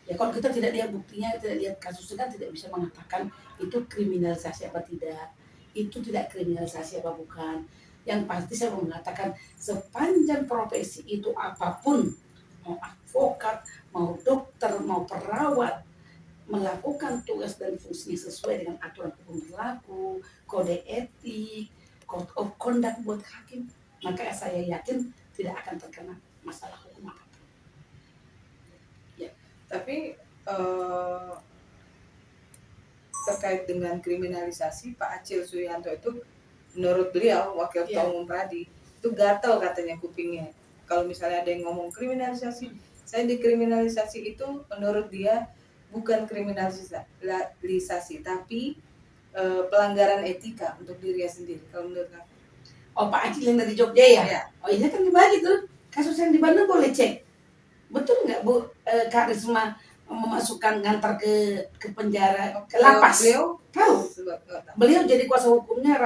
ya kalau kita tidak lihat buktinya, tidak lihat kasusnya kan tidak bisa mengatakan itu kriminalisasi apa tidak, itu tidak kriminalisasi apa bukan. Yang pasti saya mau mengatakan sepanjang profesi itu apapun, mau advokat, mau dokter, mau perawat, melakukan tugas dan fungsinya sesuai dengan aturan hukum berlaku, kode etik, code of conduct buat hakim, maka saya yakin tidak akan terkena masalah hukum apapun. Ya, tapi terkait dengan kriminalisasi, Pak Acil Suyanto itu menurut beliau Wakil Ketua Umum Pradi itu gatel katanya kupingnya. Kalau misalnya ada yang ngomong kriminalisasi, saya dikriminalisasi, itu menurut dia bukan kriminalisasi tapi pelanggaran etika untuk dirinya sendiri. Kalau menurut kamu? Oh, Pak Acil yang dari Jogja ya? Ya. Oh iya kan dibagi tuh. Kasus yang di Bandung boleh cek. Betul nggak Bu Kak Risma memasukkan ngantar ke penjara, ke lapas? Beliau tahu. Beliau jadi kuasa hukumnya,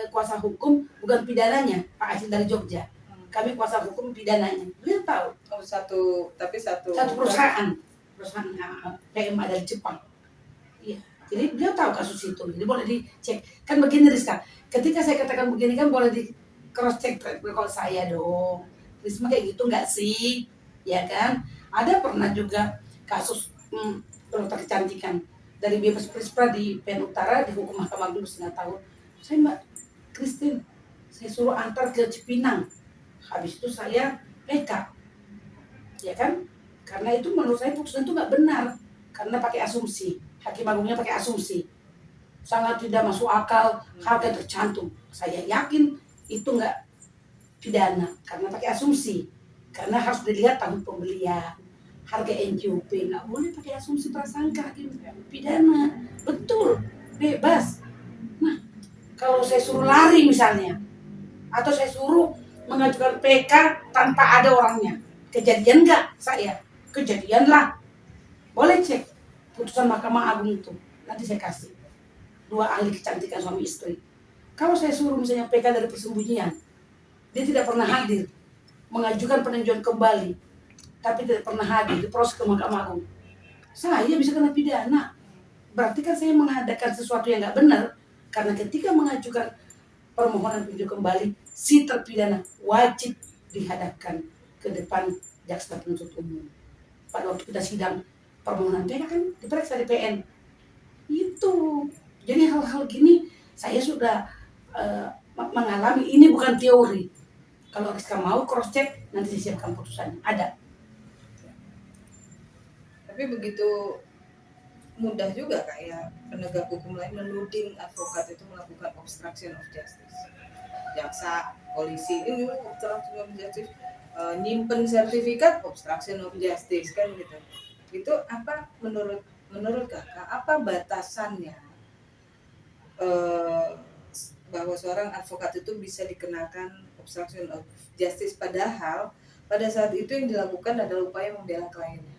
kuasa hukum bukan pidananya, Pak Acil dari Jogja. Kami kuasa hukum pidananya. Beliau tahu. Oh, satu perusahaan PMA dari Jepang. Iya. Jadi beliau tahu kasus itu. Jadi boleh dicek. Kan begini Rizka, ketika saya katakan begini kan boleh di cross check kalau saya dong. Risma kayak gitu nggak sih? Ya kan? Ada pernah juga kasus dokter kecantikan dari bebas prispra di PN Utara dihukum Mahkamah Agung 1,5 tahun. Saya Mbak Christine, saya suruh antar ke Cipinang. Habis itu saya PK. Ya kan? Karena itu menurut saya putusan itu nggak benar. Karena pakai asumsi. Hakim Agungnya pakai asumsi. Sangat tidak masuk akal, harga tercantum. Saya yakin itu nggak pidana karena pakai asumsi. Karena harus dilihat tahun pembelian, harga NJOP, nggak boleh pakai asumsi prasangka pidana. Betul, bebas. Nah, kalau saya suruh lari misalnya, atau saya suruh mengajukan PK tanpa ada orangnya, kejadian nggak saya? Kejadian lah. Boleh cek putusan Mahkamah Agung itu, nanti saya kasih. 2 ahli kecantikan suami istri. Kalau saya suruh misalnya PK dari persembunyian, dia tidak pernah hadir, mengajukan peninjauan kembali, tapi tidak pernah hadir di proses ke Mahkamah Agung, saya bisa kena pidana. Berarti kan saya mengadakan sesuatu yang nggak benar, karena ketika mengajukan permohonan peninjauan kembali, si terpidana wajib dihadapkan ke depan jaksa penuntut umum. Pada waktu kita sidang permohonan PK kan diperiksa di PN. Itu. Jadi hal-hal gini saya sudah mengalami, ini bukan teori. Kalau Rizka mau cross check, nanti disiapkan putusannya. Ada. Tapi begitu mudah juga kayak penegak hukum lain menuding advokat itu melakukan obstruction of justice. Jaksa, polisi, ini obstruction of justice, nyimpen sertifikat obstruction of justice kan gitu. Itu apa menurut kakak apa batasannya bahwa seorang advokat itu bisa dikenakan obstruction of justice, padahal pada saat itu yang dilakukan adalah upaya membela kliennya.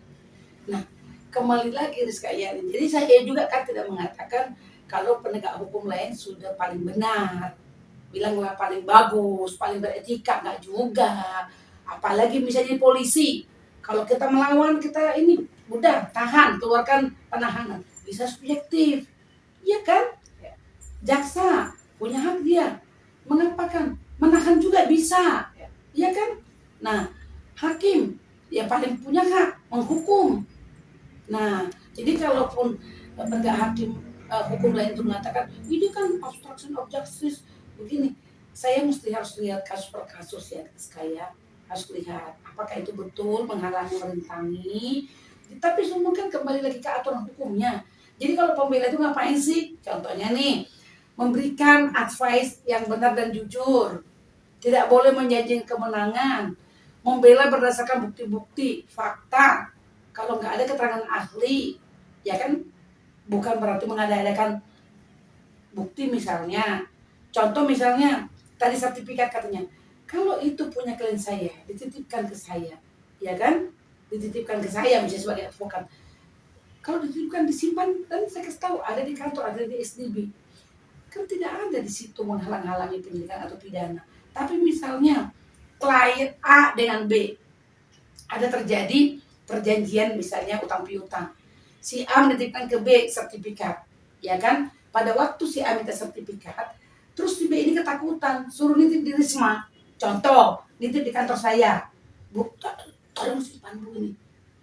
Nah, kembali lagi Rizka ya. Jadi saya juga kan tidak mengatakan kalau penegak hukum lain sudah paling benar, bilanglah paling bagus, paling beretika, nggak juga. Apalagi misalnya polisi, kalau kita melawan, kita ini udah tahan, keluarkan penahanan, bisa subjektif, iya kan? Jaksa punya hak dia mengapakan, menahan juga bisa, iya kan? Nah, hakim ya paling punya hak menghukum, Nah, jadi kalaupun penegak hakim hukum lain itu mengatakan ini kan obstruction of justice begini, saya mesti harus lihat kasus per kasus ya, saya harus lihat apakah itu betul menghalangi, merintangi. Tapi semua kan kembali lagi ke aturan hukumnya. Jadi kalau pembela itu ngapain sih? Contohnya nih, memberikan advice yang benar dan jujur, tidak boleh menjanjikan kemenangan, membela berdasarkan bukti-bukti, fakta. Kalau nggak ada keterangan ahli, ya kan bukan berarti mengada-adakan bukti misalnya. Contoh misalnya, tadi sertifikat katanya, kalau itu punya klien saya, dititipkan ke saya, ya kan? Dititipkan ke saya misalnya sebagai advokat. Kalau dititipkan disimpan, dan saya kasih tahu ada di kantor, ada di SDB. Kan tidak ada di situ menghalang-halangi penyidikan atau pidana. Tapi misalnya klien A dengan B, ada terjadi perjanjian misalnya utang piutang. Si A menitipkan ke B sertifikat, ya kan? Pada waktu si A minta sertifikat, terus si B ini ketakutan, suruh nitip di Risma. Contoh, nitip di kantor saya. Bu, tolong simpan bu ini.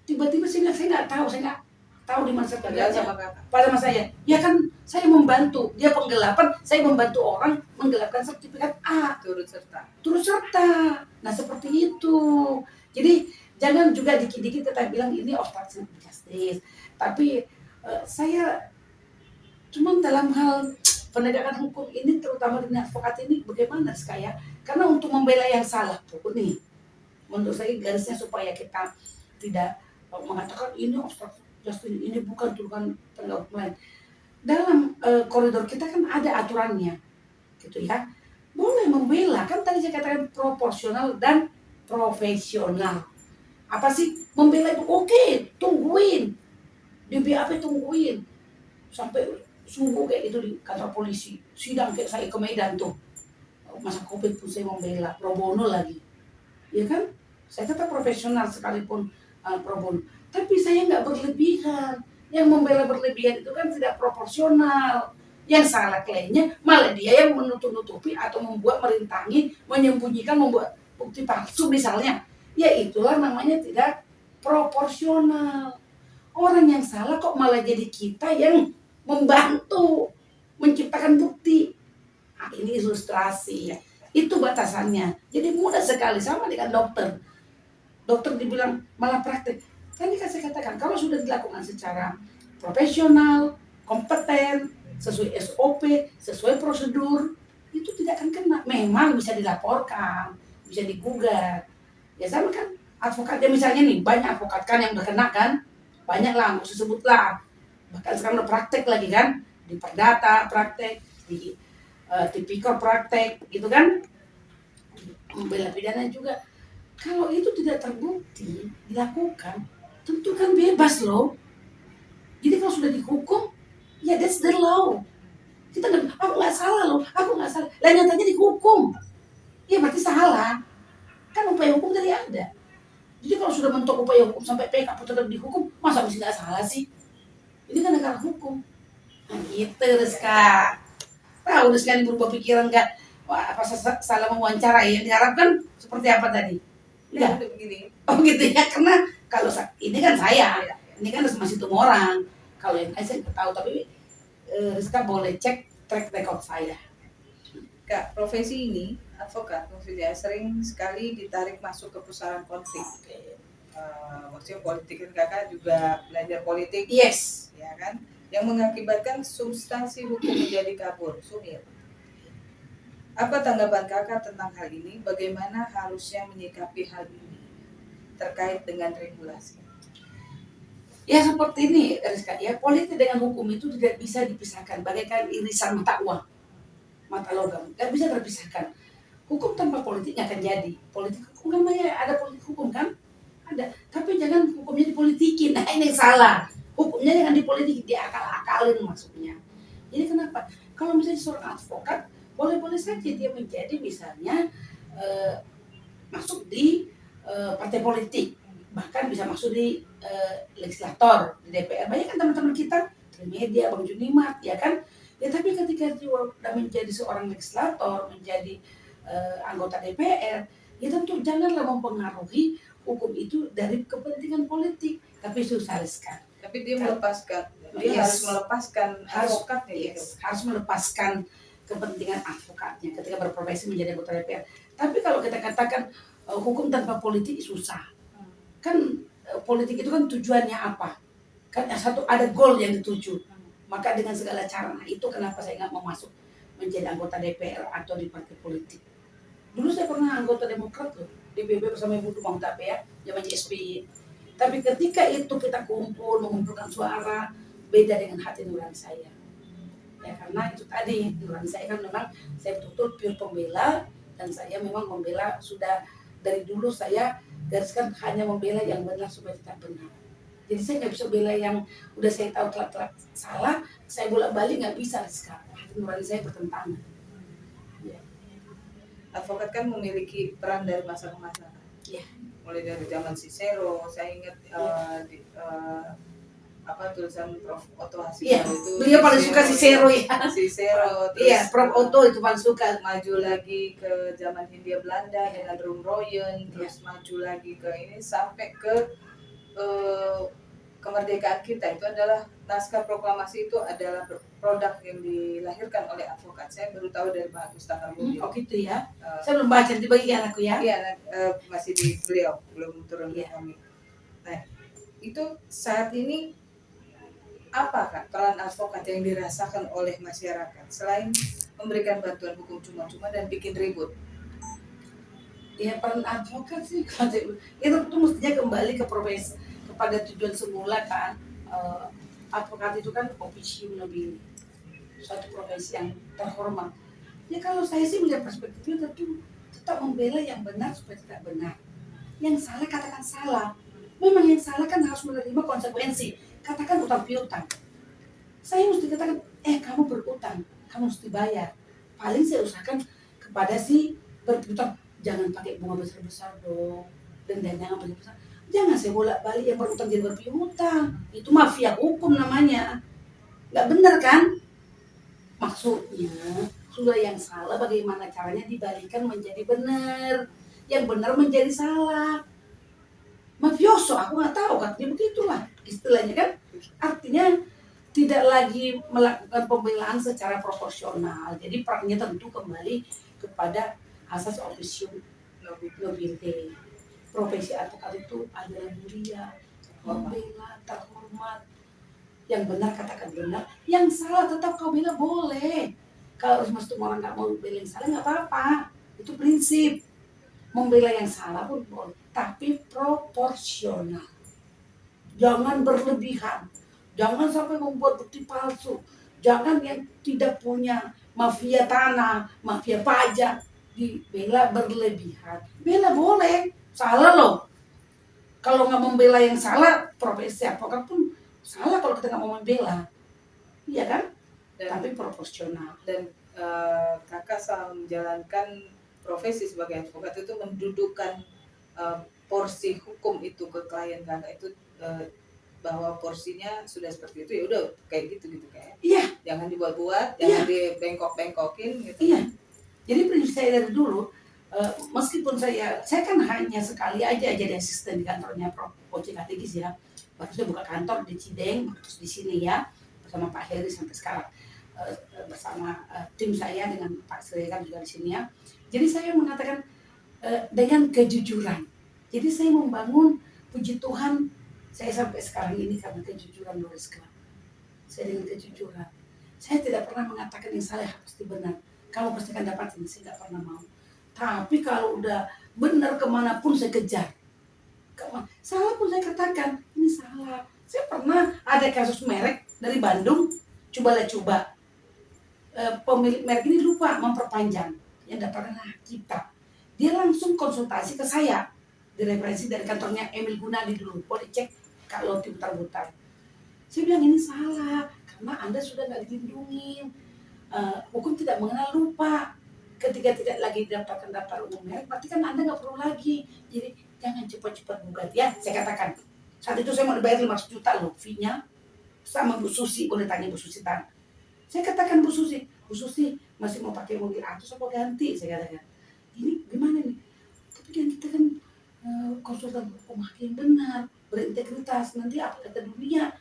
Tiba-tiba saya nggak tahu, saya nggak tahu di mana sertifikatnya. Pada masa saya, ya kan saya membantu, dia penggelapan, saya membantu orang menggelapkan sertifikat A. Turut serta. Turut serta. Nah seperti itu. Jadi jangan juga dikit-dikit kita bilang ini obstruction of justice. Tapi saya cuma dalam hal penegakan hukum ini, terutama di advokat ini, bagaimana sekaya? Karena untuk membela yang salah pun nih, menurut saya garisnya supaya kita tidak mengatakan ini obstruction justice, ini bukan tuduhan penegak hukum lain. Dalam koridor kita kan ada aturannya, gitu ya. Boleh membela, kan tadi saya katakan proporsional dan profesional. Apa sih membela itu? Oke, tungguin di BAP, tungguin sampai subuh kayak gitu di kantor polisi, sidang kayak saya ke Medan tuh, masa COVID pun saya membela pro bono lagi, ya kan? Saya tetap profesional sekalipun pro bono, tapi saya nggak berlebihan. Yang membela berlebihan itu kan tidak proporsional. Yang salah kliennya malah dia yang menutup-nutupi atau membuat, merintangi, menyembunyikan, membuat bukti palsu misalnya. Ya itulah namanya tidak proporsional. Orang yang salah kok malah jadi kita yang membantu menciptakan bukti. Nah, ini ilustrasi ya. Itu batasannya. Jadi mudah sekali, sama dengan dokter. Dokter dibilang malah praktek. Tadi kan saya katakan, kalau sudah dilakukan secara profesional, kompeten, sesuai SOP, sesuai prosedur, itu tidak akan kena. Memang bisa dilaporkan, bisa digugat. Ya sama kan advokatnya misalnya nih, banyak advokat kan yang udah kena kan, banyak lah, nggak usah sebut lah. Bahkan sekarang udah praktek lagi kan, di perdata praktek, di tipikor praktek, gitu kan, membela pidana juga. Kalau itu tidak terbukti dilakukan, tentu kan bebas loh. Jadi kalau sudah dihukum, ya that's the law. Kita nggak, aku nggak salah loh, aku nggak salah. Lah nyatanya dihukum, ya berarti salah. Kan upaya hukum tadi ada. Jadi kalau sudah mentok upaya hukum sampai PK tetap dihukum, masa mesti nggak salah sih? Ini kan negara hukum. Nah gitu Rizka. Tahu Rizka ini berubah pikiran nggak? Wah, apa salah mewawancara ya? Diharapkan seperti apa tadi? Ya, begini. Oh gitu ya, karena kalau ini kan saya, ini kan masih temu orang. Kalau yang lain saya nggak tahu, tapi Rizka boleh cek track record saya. Kak, profesi ini, advokat, maksudnya sering sekali ditarik masuk ke pusaran konflik. Maksudnya politik kan kakak juga belajar politik. Yes. Ya kan? Yang mengakibatkan substansi hukum menjadi kabur, sumir. Apa tanggapan kakak tentang hal ini? Bagaimana harusnya menyikapi hal ini terkait dengan regulasi? Ya seperti ini Rizka, ya politik dengan hukum itu tidak bisa dipisahkan, bagaikan irisan mata uang, mata logam, nggak bisa terpisahkan. Hukum tanpa politik nggak akan jadi. Politik hukum kan ada politik hukum kan? Ada, tapi jangan hukumnya dipolitikin. Nah ini yang salah. Hukumnya jangan dipolitikin, diakal-akalin maksudnya. Jadi kenapa? Kalau misalnya seorang advokat, boleh-boleh saja dia menjadi misalnya masuk di partai politik, bahkan bisa masuk di legislator, di DPR. Banyak kan teman-teman kita di media, Bang Junimat, ya kan? Ya tapi ketika dia sudah menjadi seorang legislator, menjadi anggota DPR, ya tentu janganlah mempengaruhi hukum itu dari kepentingan politik. Tapi susah sekali. Tapi dia Kan- melepaskan, dia Yes. harus melepaskan Harus, advokatnya gitu. yes, harus melepaskan kepentingan advokatnya ketika berprofesi menjadi anggota DPR. Tapi kalau kita katakan hukum tanpa politik susah. Kan politik itu kan tujuannya apa? Kan satu ada goal yang dituju. Maka dengan segala cara, nah itu kenapa saya nggak mau masuk menjadi anggota DPR atau di partai politik. Dulu saya pernah anggota Demokrat loh, di BB bersama Ibu Dumang Tape ya, zaman SBY. Tapi ketika itu kita kumpul mengumpulkan suara, beda dengan hati nurani saya. Ya karena itu tadi nurani saya kan memang saya betul-betul pure pembela, dan saya memang membela sudah dari dulu saya gariskan hanya membela yang benar supaya tetap benar. Jadi saya nggak bisa bela yang udah saya tahu telat-telat salah, saya bolak-balik nggak bisa sekarang. Hati nurani saya bertentangan. Ya. Advokat kan memiliki peran dari masa ke masa. Ya. Mulai dari zaman Cicero, saya ingat tulisan Prof. Otto Iya, Hasibuan itu. beliau paling suka Cicero ya. Cicero, terus Iya, Prof. Otto itu paling suka. maju lagi ke zaman Hindia Belanda dengan Roem, terus maju lagi ke ini sampai ke kemerdekaan kita. Itu adalah naskah proklamasi, itu adalah produk yang dilahirkan oleh advokat. Saya baru tahu dari Pak Agus Takarmudi. Oh gitu ya. Saya belum baca, dibagi anakku ya. Iya, masih di beliau, belum turun ke Iya. kami. Nah, itu saat ini apa Kak peran advokat yang dirasakan oleh masyarakat selain memberikan bantuan hukum cuma-cuma dan bikin ribut? Ya peran advokat sih itu tuh mestinya kembali ke profesi, kepada tujuan semula kan. Advokat itu kan officium nobile, suatu profesi yang terhormat. Ya kalau saya sih melihat perspektifnya tentu tetap membela yang benar supaya tidak benar. Yang salah katakan salah. Memang yang salah kan harus menerima konsekuensi. Katakan utang piutang. Saya mesti katakan, kamu berutang, kamu mesti bayar. Paling saya usahakan kepada si berutang, jangan pakai bunga besar-besar dong, dan jangan besar. Jangan saya bolak-balik yang berutang jadi berpiutang. Itu mafia hukum namanya. Nggak benar kan? Maksudnya, sudah yang salah bagaimana caranya dibalikan menjadi benar. Yang benar menjadi salah. Mafioso, aku nggak tahu katanya begitulah istilahnya kan. Artinya tidak lagi melakukan pembelaan secara proporsional. Jadi perannya tentu kembali kepada asas officium nobilite. Profesi advokat itu adalah mulia, membela, terhormat. Yang benar katakan benar, yang salah tetap kau bela boleh. Kalau mesti orang nggak mau bela yang salah nggak apa-apa, itu prinsip. Membela yang salah pun boleh, tapi proporsional. Jangan berlebihan, jangan sampai membuat bukti palsu, jangan yang tidak punya mafia tanah, mafia pajak dibela berlebihan. Bela boleh, salah loh. Kalau nggak membela yang salah, profesi advokat pun salah kalau kita nggak mau membela, iya kan? Tapi proporsional. Dan kakak selama menjalankan profesi sebagai advokat itu mendudukkan porsi hukum itu ke klien kakak itu, bahwa porsinya sudah seperti itu, ya udah kayak gitu kayak. Iya. Jangan dibuat-buat, jangan dibengkok-bengkokin gitu. Iya. Jadi prinsip saya dari dulu, meskipun saya kan hanya sekali aja jadi asisten di kantornya Prof. Oce Kategis ya. Baru saya buka kantor di Cideng, terus di sini ya bersama Pak Heri sampai sekarang, bersama tim saya dengan Pak Srekan juga di sini ya. Jadi saya mengatakan dengan kejujuran. Jadi saya membangun, puji Tuhan, saya sampai sekarang ini karena kejujuran Loriska. Saya dengan kejujuran. Saya tidak pernah mengatakan yang salah pasti benar. Kamu pasti akan dapat ini, saya tidak pernah mau. Tapi kalau udah benar kemanapun saya kejar. Salah pun saya katakan, ini salah. Saya pernah ada kasus merek dari Bandung, coba. Pemilik merek ini lupa memperpanjang yang dapatkan hak cipta. Dia langsung konsultasi ke saya, direferensi dari kantornya Emil Gunadi dulu. Boleh cek kalau diputar-putar. Saya bilang ini salah, karena Anda sudah nggak dilindungi. Hukum tidak mengenal lupa. Ketika tidak lagi didaftarkan daftar umum merek, berarti kan Anda nggak perlu lagi. Jadi jangan cepat-cepat gugat ya, saya katakan. Saat itu saya mau dibayar 500 juta loh fee-nya sama Bu Susi, boleh tanya Bu Susi Tan. Saya katakan Bu Susi masih mau pakai mobil Atus apa ganti, saya katakan. Ini gimana nih? Tapi kan kita kan konsultan hukum yang benar, berintegritas, nanti apa kata dunia,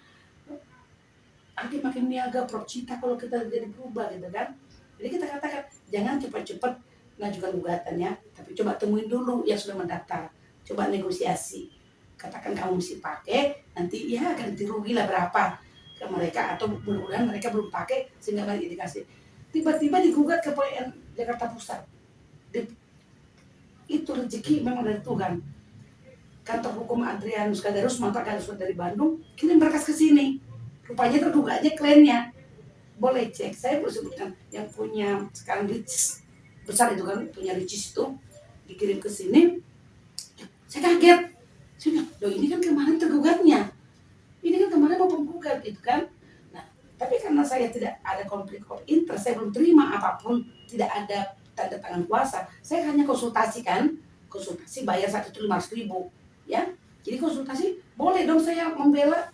makin niaga pro cita kalau kita jadi berubah gitu kan. Jadi kita katakan jangan cepat-cepat mengajukan gugatannya, tapi coba temuin dulu yang sudah mendaftar, coba negosiasi, katakan kamu mesti pakai, nanti ya ganti rugi lah berapa ke mereka, atau mudah-mudahan mereka belum pakai sehingga nanti dikasih. Tiba-tiba digugat ke PN Jakarta Pusat. Itu rezeki memang dari Tuhan. Kantor hukum Adrianus Kadarus mantap harus dari Bandung kirim berkas ke sini. Rupanya terduga aja kliennya. Boleh cek, saya boleh sebutkan yang punya sekarang Ricis besar itu kan, punya Ricis itu dikirim ke sini. Saya kaget. Saya bilang, loh ini kan kemarin tergugatnya. Ini kan kemarin mau penggugat itu kan. Nah, tapi karena saya tidak ada konflik of interest, saya belum terima apapun, tidak ada tanda tangan kuasa. Saya hanya konsultasi bayar 1.500.000 ya. Jadi konsultasi boleh dong saya membela.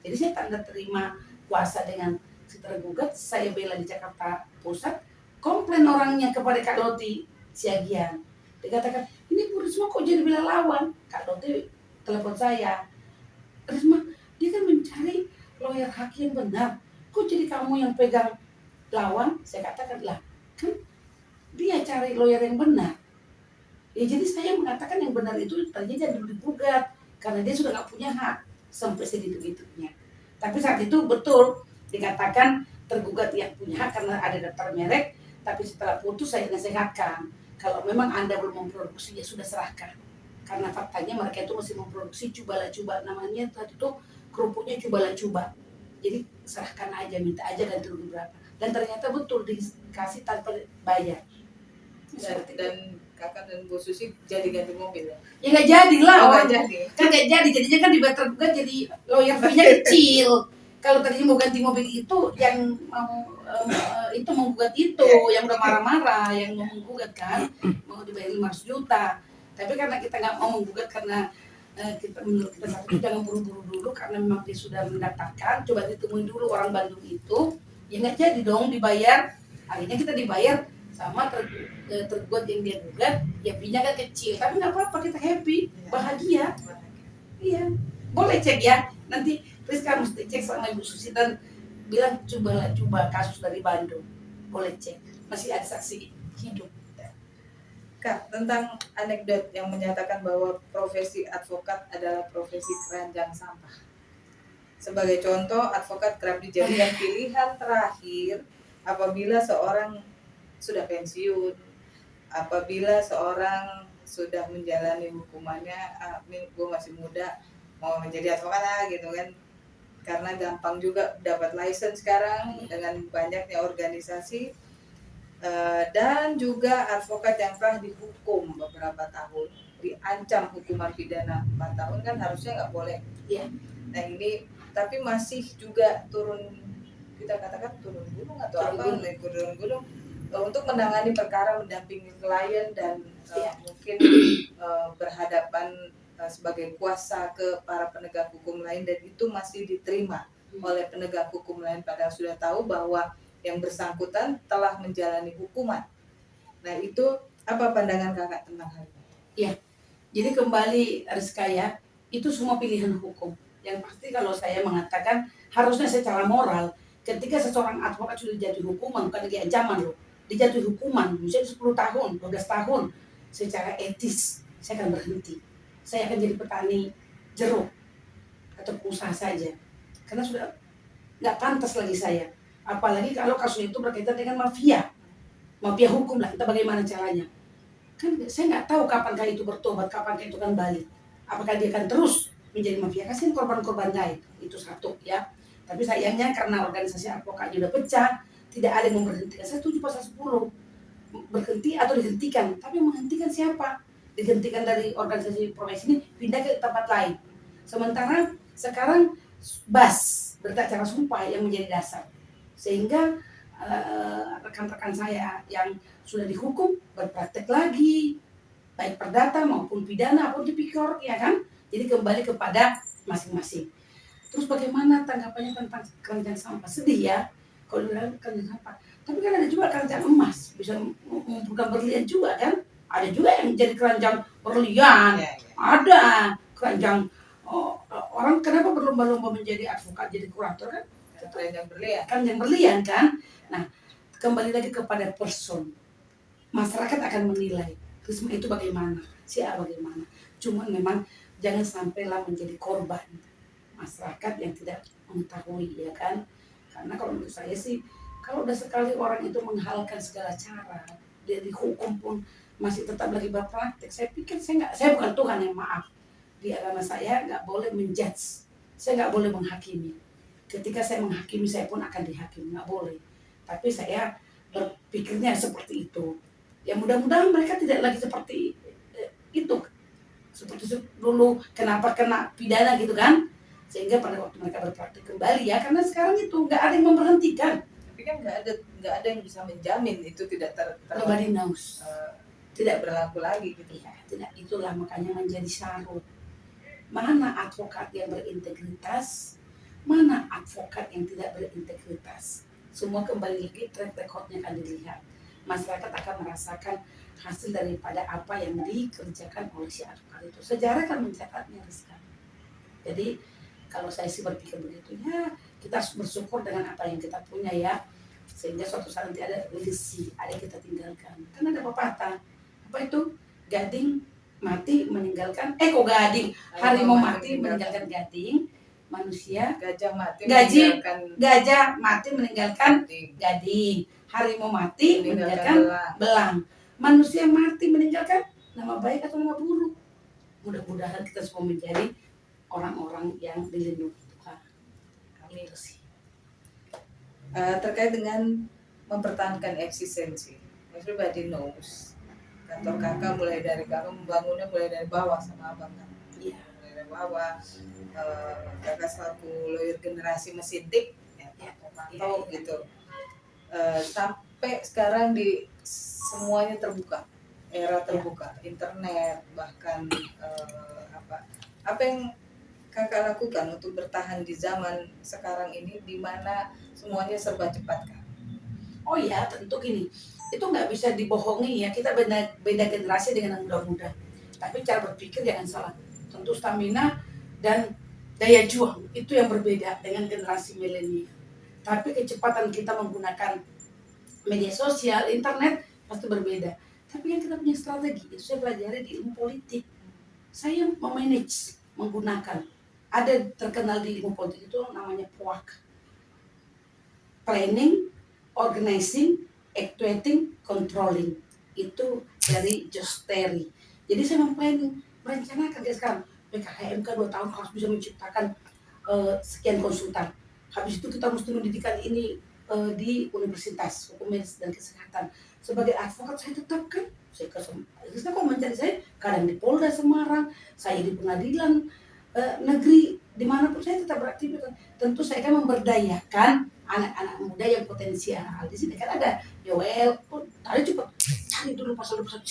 Jadi saya tanda terima kuasa dengan si tergugat, saya bela di Jakarta Pusat, komplain orangnya kepada Kak Loti Siagian. Dia katakan, ini Bu Risma kok jadi bela lawan? Kak Loti telepon saya, Risma, dia kan mencari lawyer hakim yang benar. Kok jadi kamu yang pegang lawan? Saya katakan, lah kan dia cari lawyer yang benar. Ya jadi saya mengatakan yang benar itu terjadi jangan digugat, karena dia sudah nggak punya hak sampai segitu-gitunya. Tapi saat itu betul dikatakan tergugat yang punya hak karena ada daftar merek, tapi setelah putus saya nasihatkan, kalau memang Anda belum memproduksi ya sudah serahkan. Karena faktanya mereka itu masih memproduksi cuba-cuba, namanya tadi itu kerupuknya cuba-cuba. Jadi serahkan aja, minta aja ganti rugi berapa. Dan ternyata betul dikasih tanpa bayar. Dan kakak dan Bu Susi jadi ganti mobil ya? Ya nggak jadi lah, nggak jadi. Kan nggak jadi, jadinya kan dibayar tergugat jadi lawyer fee-nya kecil. Kalau tadinya mau ganti mobil itu yang mau itu menggugat itu, yang udah marah-marah, yang mau menggugat kan, mau dibayar 500 juta. Tapi karena kita nggak mau menggugat karena kita menurut kita satu itu jangan buru-buru dulu karena memang dia sudah mendaftarkan, coba ditemuin dulu orang Bandung itu, ya nggak jadi dong dibayar. Akhirnya kita dibayar sama tergugat yang dia gugat, ya fee-nya kan kecil, tapi nggak apa-apa, kita happy, bahagia. Iya, boleh cek ya. Nanti Rizka mesti cek sama Ibu Susi dan bilang coba kasus dari Bandung. Boleh cek, masih ada saksi hidup. Kak, tentang anekdot yang menyatakan bahwa profesi advokat adalah profesi keranjang sampah. Sebagai contoh, advokat kerap dijadikan pilihan terakhir apabila seorang sudah pensiun, apabila seorang sudah menjalani hukumannya, gue masih muda, mau menjadi advokat lah gitu kan. Karena gampang juga dapat license sekarang dengan banyaknya organisasi. Dan juga advokat yang telah dihukum beberapa tahun, diancam hukuman pidana 4 tahun kan harusnya nggak boleh. Ya. Nah ini tapi masih juga kita katakan turun gunung atau turun gunung untuk menangani perkara, mendampingi klien dan mungkin berhadapan sebagai kuasa ke para penegak hukum lain, dan itu masih diterima oleh penegak hukum lain padahal sudah tahu bahwa yang bersangkutan telah menjalani hukuman. Nah itu apa pandangan kakak tentang hal ini? Ya, jadi kembali Rizka ya, itu semua pilihan hukum. Yang pasti kalau saya mengatakan harusnya secara moral, ketika seseorang advokat sudah dijatuhi hukuman, bukan lagi ancaman loh, dijatuhi hukuman, misalnya 10 tahun, 12 tahun, secara etis saya akan berhenti. Saya akan jadi petani jeruk atau pengusaha saja, karena sudah nggak pantas lagi saya. Apalagi kalau kasus itu berkaitan dengan mafia hukum lah, entah bagaimana caranya. Kan saya nggak tahu kapankah itu bertobat, kapankah itu kan balik. Apakah dia akan terus menjadi mafia? Kasihan korban-korban lain, itu satu ya. Tapi sayangnya karena organisasi advokatnya udah pecah, tidak ada yang memberhentikan. Saya setuju pasal 10, berhenti atau dihentikan. Tapi menghentikan siapa? Dihentikan dari organisasi profesi ini, pindah ke tempat lain. Sementara sekarang BAS, berita acara sumpah yang menjadi dasar. Sehingga rekan-rekan saya yang sudah dihukum berpraktek lagi, baik perdata maupun pidana maupun tipikor, ya kan? Jadi kembali kepada masing-masing. Terus bagaimana tanggapannya tentang keranjang sampah? Sedih ya kalau bilang keranjang sampah. Tapi kan ada juga keranjang emas, bisa mengumpulkan berlian juga kan? Ada juga yang jadi keranjang berlian, ada keranjang orang kenapa berlomba-lomba menjadi advokat, jadi kurator kan? tren yang berlian. Kan yang berlian kan. Nah, kembali lagi kepada person. Masyarakat akan menilai Risma itu bagaimana, si A bagaimana. Cuma memang jangan sampailah menjadi korban masyarakat yang tidak mengetahui, ya kan. Karena kalau menurut saya sih, kalau udah sekali orang itu menghalalkan segala cara, dia dihukum pun masih tetap lagi berpraktek. Saya pikir saya bukan Tuhan, yang maaf. Di agama saya nggak boleh menjudge, saya nggak boleh menghakimi. Ketika saya menghakimi, saya pun akan dihakimi, nggak boleh. Tapi saya berpikirnya seperti itu. Ya mudah-mudahan mereka tidak lagi seperti itu, seperti dulu kenapa kena pidana gitu kan, sehingga pada waktu mereka berpraktik kembali ya, karena sekarang itu nggak ada yang memberhentikan. Tapi kan nggak ada yang bisa menjamin itu tidak Nobody knows. Tidak berlaku lagi gitu. Ya, tidak, itulah makanya menjadi syarat. Mana advokat yang berintegritas, mana advokat yang tidak berintegritas. Semua kembali lagi track recordnya akan dilihat. Masyarakat akan merasakan hasil daripada apa yang dikerjakan oleh si advokat itu. Sejarah akan mencatatnya, Rizka. Jadi kalau saya sih berpikir begitu, ya kita harus bersyukur dengan apa yang kita punya ya, sehingga suatu saat nanti ada legacy, ada yang kita tinggalkan. Kan ada pepatah, apa itu, gading mati meninggalkan, gading, harimau mati meninggalkan gading, manusia gajah mati meninggalkan gading, harimau mati meninggalkan belang, manusia mati meninggalkan nama baik atau nama buruk. Mudah-mudahan kita semua menjadi orang-orang yang dilindungi Tuhan. Itu sih. Terkait dengan mempertahankan eksistensi, everybody knows kantor kakak mulai dari kakak membangunnya mulai dari bawah sama abang kan. Iya. Mulai dari bawah. Kakak selaku lawyer generasi mesin tik, pantau gitu. Sampai sekarang di semuanya terbuka, era terbuka, internet bahkan apa yang kakak lakukan untuk bertahan di zaman sekarang ini di mana semuanya serba cepat kan? Oh ya, tentu gini, itu nggak bisa dibohongi ya, kita beda generasi dengan yang muda-muda. Tapi cara berpikir jangan salah. Tentu stamina dan daya juang itu yang berbeda dengan generasi milenial. Tapi kecepatan kita menggunakan media sosial, internet pasti berbeda. Tapi yang kita punya strategi, itu saya pelajari di ilmu politik. Saya memanage, menggunakan. Ada terkenal di ilmu politik itu namanya POAK. Planning, Organizing, Actuating, Controlling. Itu dari Josh Terry. Jadi saya memplanning, merencanakan kayak sekarang. PKHMK 2 tahun harus bisa menciptakan sekian konsultan. Habis itu kita mesti mendidikan ini di Universitas Hukum Medis dan Kesehatan. Sebagai advokat saya tetapkan, saya kok mencari saya kadang di Polda Semarang, saya di pengadilan negeri, dimanapun saya tetap beraktivitas. Tentu saya akan memberdayakan anak-anak muda yang potensial. Di sini kan ada Yoel, tadi cepat cari dulu pasal-pasal.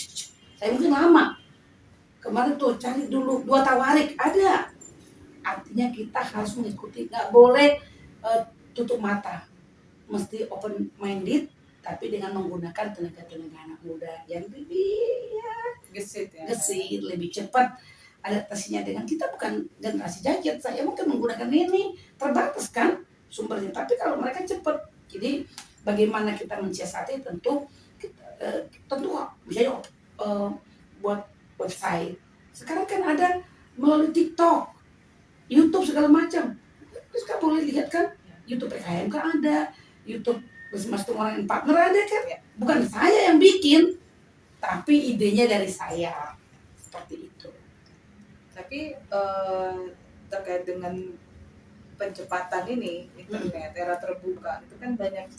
Saya mungkin lama. Kemarin tuh cari dulu 2 tawarik, ada. Artinya kita harus mengikuti, nggak boleh tutup mata. Mesti open minded, tapi dengan menggunakan tenaga-tenaga anak muda yang lebih gesit, lebih cepat adaptasinya dengan kita. Bukan generasi jajet, saya mungkin menggunakan ini terbatas kan sumbernya, tapi kalau mereka cepat. Jadi bagaimana kita mensiasati, tentu misalnya buat website. Sekarang kan ada melalui TikTok, YouTube segala macam. Terus kan boleh lihat kan, YouTube PKHMK ada, YouTube masing-masing orang yang partner ada kan. Bukan saya yang bikin, tapi idenya dari saya. Seperti itu. Tapi terkait dengan pencepatan ini, internet, era terbuka, itu kan banyak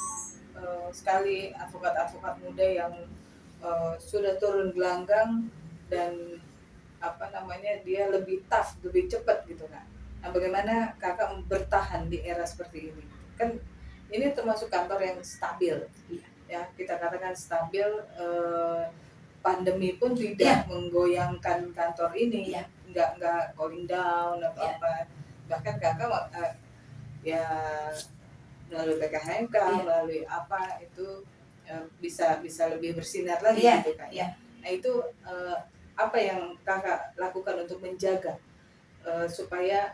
sekali advokat-advokat muda yang sudah turun gelanggang dan dia lebih tough, lebih cepat gitu kan. Nah, bagaimana kakak bertahan di era seperti ini? Kan ini termasuk kantor yang stabil, ya kita katakan stabil. Pandemi pun tidak menggoyangkan kantor ini, nggak going down atau apa. Bahkan kakak melalui PKHMK, melalui apa itu bisa lebih bersinar lagi gitu kan. Nah itu apa yang kakak lakukan untuk menjaga supaya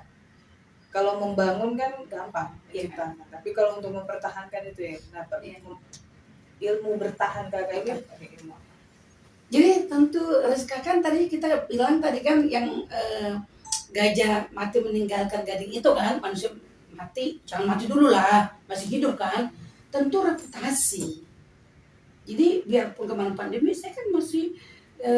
Kalau membangun kan gampang Iya. menciptakan, tapi kalau untuk mempertahankan itu ya kenapa? Iya. Ilmu bertahan kakak ini Betul. pakai ilmu. Jadi tentu Rizka kan tadi kita bilang tadi kan yang gajah mati meninggalkan gading itu kan, manusia mati, jangan mati dulu lah, masih hidup kan. Tentu reputasi. Jadi biarpun kemarin pandemi, saya kan masih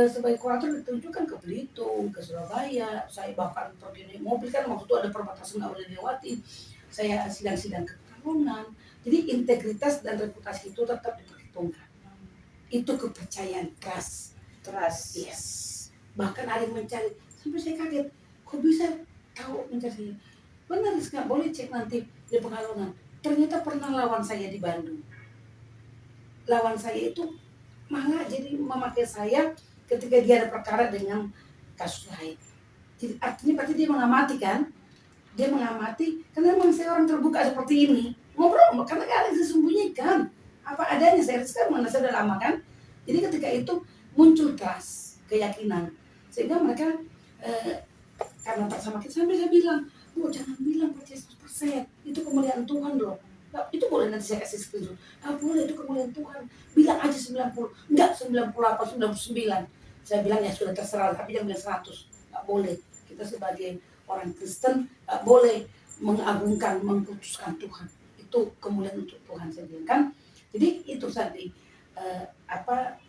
sebagai kurator ditunjukkan ke Belitung, ke Surabaya. Saya bahkan pergi naik mobil kan, waktu itu ada perbatasan nggak boleh dilewati. Saya sidang-sidang ke Pekalongan. Jadi integritas dan reputasi itu tetap diperhitungkan. Itu kepercayaan, trust. Yes. Bahkan ada yang mencari, sampai saya kaget, kok bisa tahu mencari? Benar, nggak boleh cek nanti di Pekalongan. Ternyata pernah lawan saya di Bandung. Lawan saya itu malah jadi memakai saya ketika dia ada perkara dengan kasus lain. Jadi artinya berarti dia mengamati kan? Dia mengamati, karena memang saya orang terbuka seperti ini. Ngobrol, karena gak ada yang disembunyikan. Apa adanya, saya sekarang mengenal saya udah lama kan? Jadi ketika itu muncul trust, keyakinan. Sehingga mereka karena tak sama kita, sampai saya bilang, oh jangan bilang percaya 100%, itu kemuliaan Tuhan loh. Nah, itu boleh nanti saya kasih screenshot. Ah boleh, itu kemuliaan Tuhan. Bilang aja 90, enggak 98, 99. Saya bilang ya sudah terserah, tapi jangan bilang 100. Enggak boleh. Kita sebagai orang Kristen enggak boleh mengagungkan, mengkuduskan Tuhan. Itu kemuliaan untuk Tuhan, saya bilang kan. Jadi itu tadi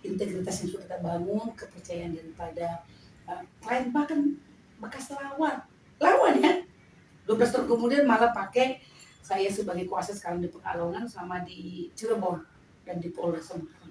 integritas yang sudah kita bangun, kepercayaan daripada klien, bahkan bekas lawan ya. 12 tahun kemudian malah pakai saya sebagai kuasa sekarang di Pekalongan sama di Cirebon dan di Polda Semarang.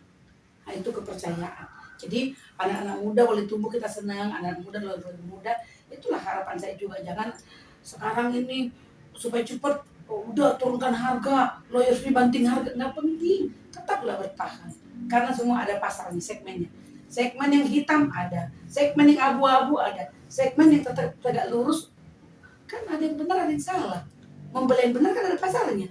Nah, itu kepercayaan. Jadi anak-anak muda boleh tumbuh, kita senang, anak muda lebih muda. Itulah harapan saya juga. Jangan sekarang ini supaya cepat udah turunkan harga, lawyer fee banting harga, nggak penting. Tetaplah bertahan. Karena semua ada pasarnya, segmennya. Segmen yang hitam ada, segmen yang abu-abu ada, segmen yang tetap tegak lurus. Kan ada yang benar, ada yang salah. Membeli yang benar kan ada pasarnya,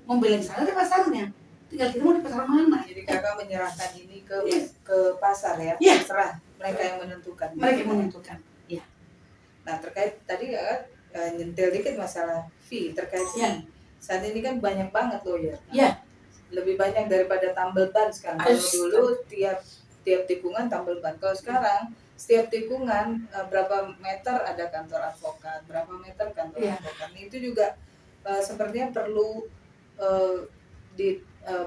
membeli yang salah ada pasarnya. Tinggal kita mau di pasar mana. Jadi kakak menyerahkan ini ke Yes. ke pasar ya, Yes. terserah mereka yang menentukan. Mereka yang menentukan. Ya. Nah terkait tadi nyentil dikit masalah fee terkait fee. Ya. Saat ini kan banyak banget lawyer. Ya. Lebih banyak daripada tambal ban sekarang. Kalau dulu tiap tikungan tambal ban. Kalau sekarang setiap tikungan berapa meter ada kantor advokat, berapa meter kantor advokat. Itu juga sepertinya perlu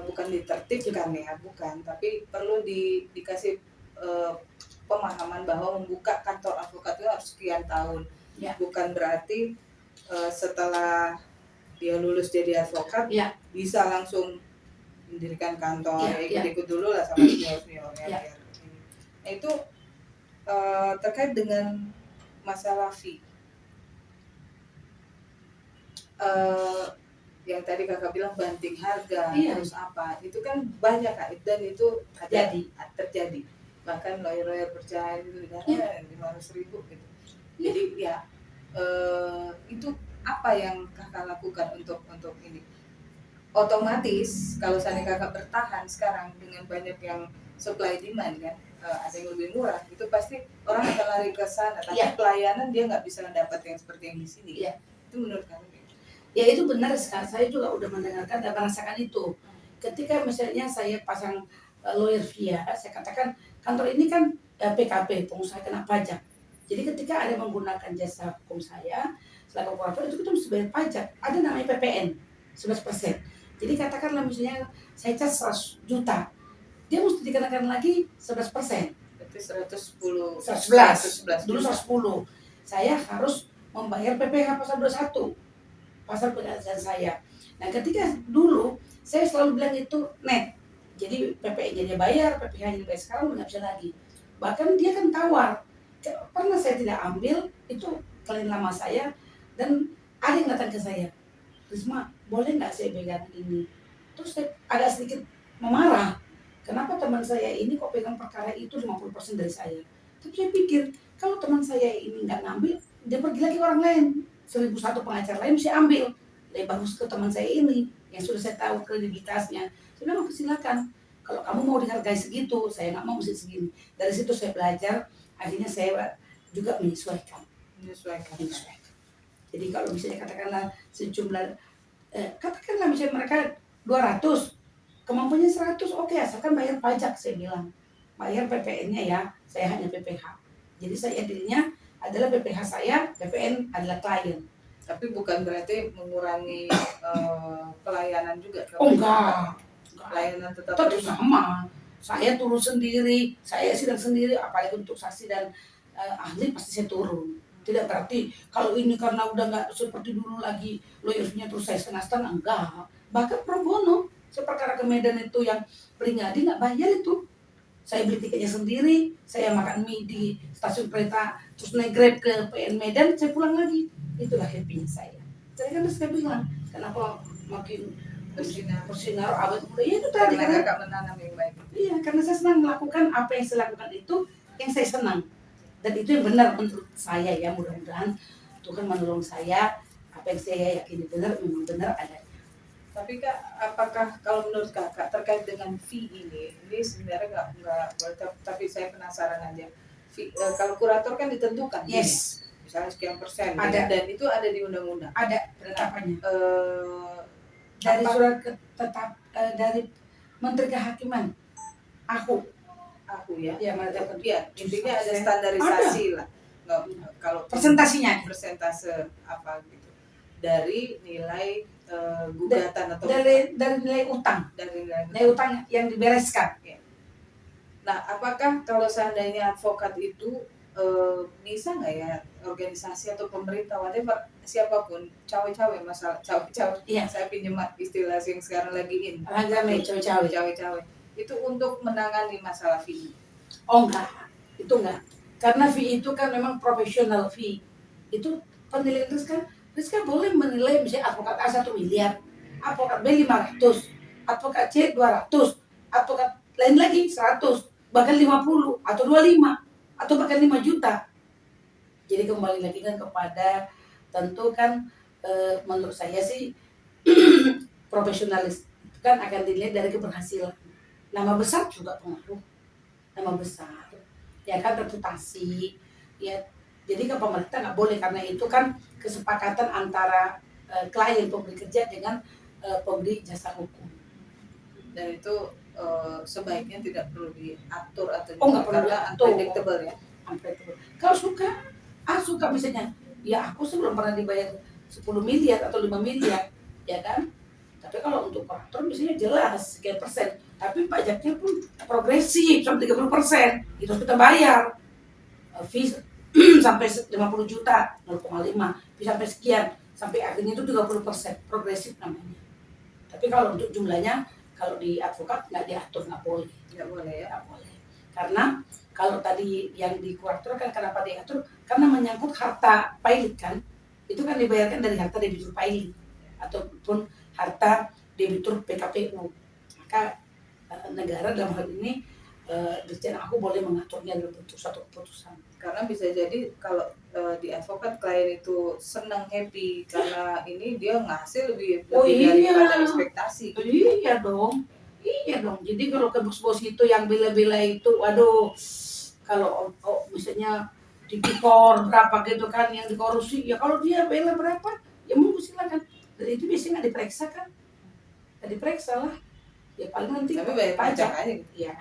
bukan ditertibkan ya, bukan, tapi perlu dikasih pemahaman bahwa membuka kantor advokat itu harus sekian tahun. Ya. Bukan berarti setelah dia lulus jadi advokat bisa langsung mendirikan kantor, ikut-ikut dulu lah sama senior-seniornya. Nah, itu terkait dengan masalah fee. Yang tadi kakak bilang banting harga, terus apa, itu kan banyak kak, dan itu terjadi. Bahkan lawyer percaya itu darahnya 500.000 gitu. Jadi ya itu apa yang kakak lakukan untuk ini? Otomatis kalau seandainya kakak bertahan sekarang dengan banyak yang supply demand kan, ada yang lebih murah, itu pasti orang akan lari ke sana. Tapi pelayanan dia nggak bisa mendapat yang seperti yang di sini. Itu menurut kakak? Ya itu benar sekali, saya juga udah mendengarkan dan merasakan itu. Ketika misalnya saya pasang lawyer via, saya katakan kantor ini kan PKP, pengusaha kena pajak. Jadi ketika ada menggunakan jasa hukum saya, selaku kurator itu kita mesti bayar pajak. Ada namanya PPN, 11%. Jadi katakanlah misalnya saya cas 100 juta, dia mesti dikenakan lagi 11%. Berarti 110. 11. Dulu 110. Saya harus membayar PPh pasal 21. Pasal penghasilan saya. Nah ketika dulu saya selalu bilang itu net, jadi PPN nya bayar, PPh nya bayar, sekarang nggak bisa lagi. Bahkan dia kan tawar, pernah saya tidak ambil, itu klien lama saya, dan ada yang datang ke saya, Risma boleh nggak saya pegang ini? Terus saya agak sedikit memarah, kenapa teman saya ini kok pegang perkara itu 50% dari saya. Tapi saya pikir kalau teman saya ini nggak ngambil, dia pergi lagi orang lain, 1001 pengacara lain bisa ambil. Lebih bagus ke teman saya ini yang sudah saya tahu kredibilitasnya. Saya bilang silakan. Kalau kamu mau dihargai segitu, saya nggak mau mesti segini. Dari situ saya belajar. Akhirnya saya juga menyesuaikan. Jadi kalau misalnya katakanlah sejumlah katakanlah misalnya mereka 200, kemampuannya 100, oke, asalkan bayar pajak, saya bilang. Bayar PPN-nya ya, saya hanya PPH. Jadi saya dirinya adalah PPH saya, PPN adalah klien. Tapi bukan berarti mengurangi pelayanan juga. Oh enggak. Pelayanan tetap sama. Saya turun sendiri, saya sidang sendiri, apalagi untuk saksi dan ahli pasti saya turun. Tidak berarti kalau ini karena udah nggak seperti dulu lagi lawyer-nya terus saya setengah-setengah, enggak. Bahkan pro bono, seperkara ke Medan itu yang Pringadi nggak bayar itu. Saya beli tiketnya sendiri, saya makan mie di stasiun kereta, terus naik Grab ke PN Medan, saya pulang lagi. Itulah happy-nya saya. Saya kan saya bilang, kenapa makin bersinar awet muda? Ya itu tadi karena kakak menanam yang baik. Iya, karena saya senang melakukan apa yang saya lakukan itu, yang saya senang. Dan itu yang benar menurut saya ya, mudah-mudahan Tuhan menolong saya, apa yang saya yakini benar, memang benar adanya. Tapi Kak, apakah kalau menurut Kakak terkait dengan fee ini sebenarnya nggak, tapi saya penasaran aja. Fee, kalau kurator kan ditentukan, yes, ya? Misalnya sekian persen, ada, dan itu ada di undang-undang. Ada penetapannya. Dari surat tetap dari Menteri Kehakiman, aku ya, ya, intinya ada standarisasi lah. Nggak, kalau persentasinya, persentase apa gitu dari nilai gugatan atau dari nilai utang, nilai utang yang dibereskan. Ya. Nah, apakah kalau seandainya advokat itu bisa nggak ya organisasi atau pemerintah, whatever, siapapun, cawe-cawe, masalah cawe-cawe, iya, saya pinjam istilah yang sekarang lagi in, cawe-cawe itu untuk menangani masalah fee? Oh enggak, itu enggak, karena fee itu kan memang profesional fee. Itu penilaian Rizka boleh menilai misalnya advokat A 1 miliar, advokat B 500, advokat C 200, advokat lain lagi 100, bahkan 50 atau 25 atau bahkan 5 juta. Jadi kembali lagi kan kepada tentu kan menurut saya sih profesionalis kan akan dilihat dari keberhasilan. Nama besar juga pengaruh. Nama besar, ya kan, reputasi, ya. Jadi ke pemerintah nggak boleh, karena itu kan kesepakatan antara klien pemberi kerja dengan pemberi jasa hukum. Dan itu sebaiknya tidak perlu diatur atau nggak perlu karena unpredictable ya. Unpredictable. Kalau suka misalnya, ya aku sebelum pernah dibayar 10 miliar atau 5 miliar, ya kan. Tapi kalau untuk kontraktor misalnya jelas sekian persen, tapi pajaknya pun progresif sampai 30%, itu kita bayar. Fee sampai 50 juta 0,5, bisa sampai sekian, sampai akhirnya itu 30%, progresif namanya. Tapi kalau untuk jumlahnya, kalau di advokat nggak diatur, nggak boleh ya, nggak boleh. Karena kalau tadi yang di kurator kan kenapa diatur? Karena menyangkut harta pilot kan, itu kan dibayarkan dari harta debitur pilot ataupun harta debitur PKPU. Maka negara dalam hal ini Dirjen aku boleh mengaturnya dalam bentuk suatu keputusan. Karena bisa jadi kalau di advokat klien itu senang, happy karena ini dia ngasih lebih daripada ekspektasi. Iya dong. Jadi kalau ke bos-bos itu yang bela-bela itu, waduh, kalau misalnya dikipor berapa gitu kan yang dikorupsi, ya kalau dia bela berapa, ya monggo silakan. Dan itu biasanya nggak diperiksa kan? Nggak diperiksa lah. Ya paling nanti tapi bayar pajak aja. Iya.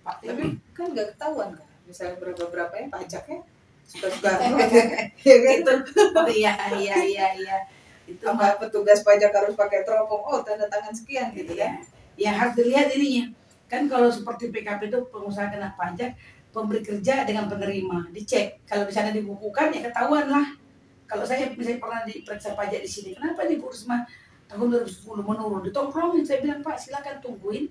Tapi kan nggak ketahuan kan, misalnya berapa ya pajaknya suka-suka ya gitu. Iya. Itu apa petugas pajak harus pakai teropong, tanda tangan sekian gitu kan. Ya harus dilihat ininya kan. Kalau seperti PKP itu pengusaha kena pajak, pemberi kerja dengan penerima dicek, kalau di sana dibukukan ya ketahuan lah. Kalau saya misalnya pernah diperiksa pajak di sini, kenapa nih Bu Risma tahun 2010 menurun, ditongkrongin, saya bilang Pak silakan tungguin.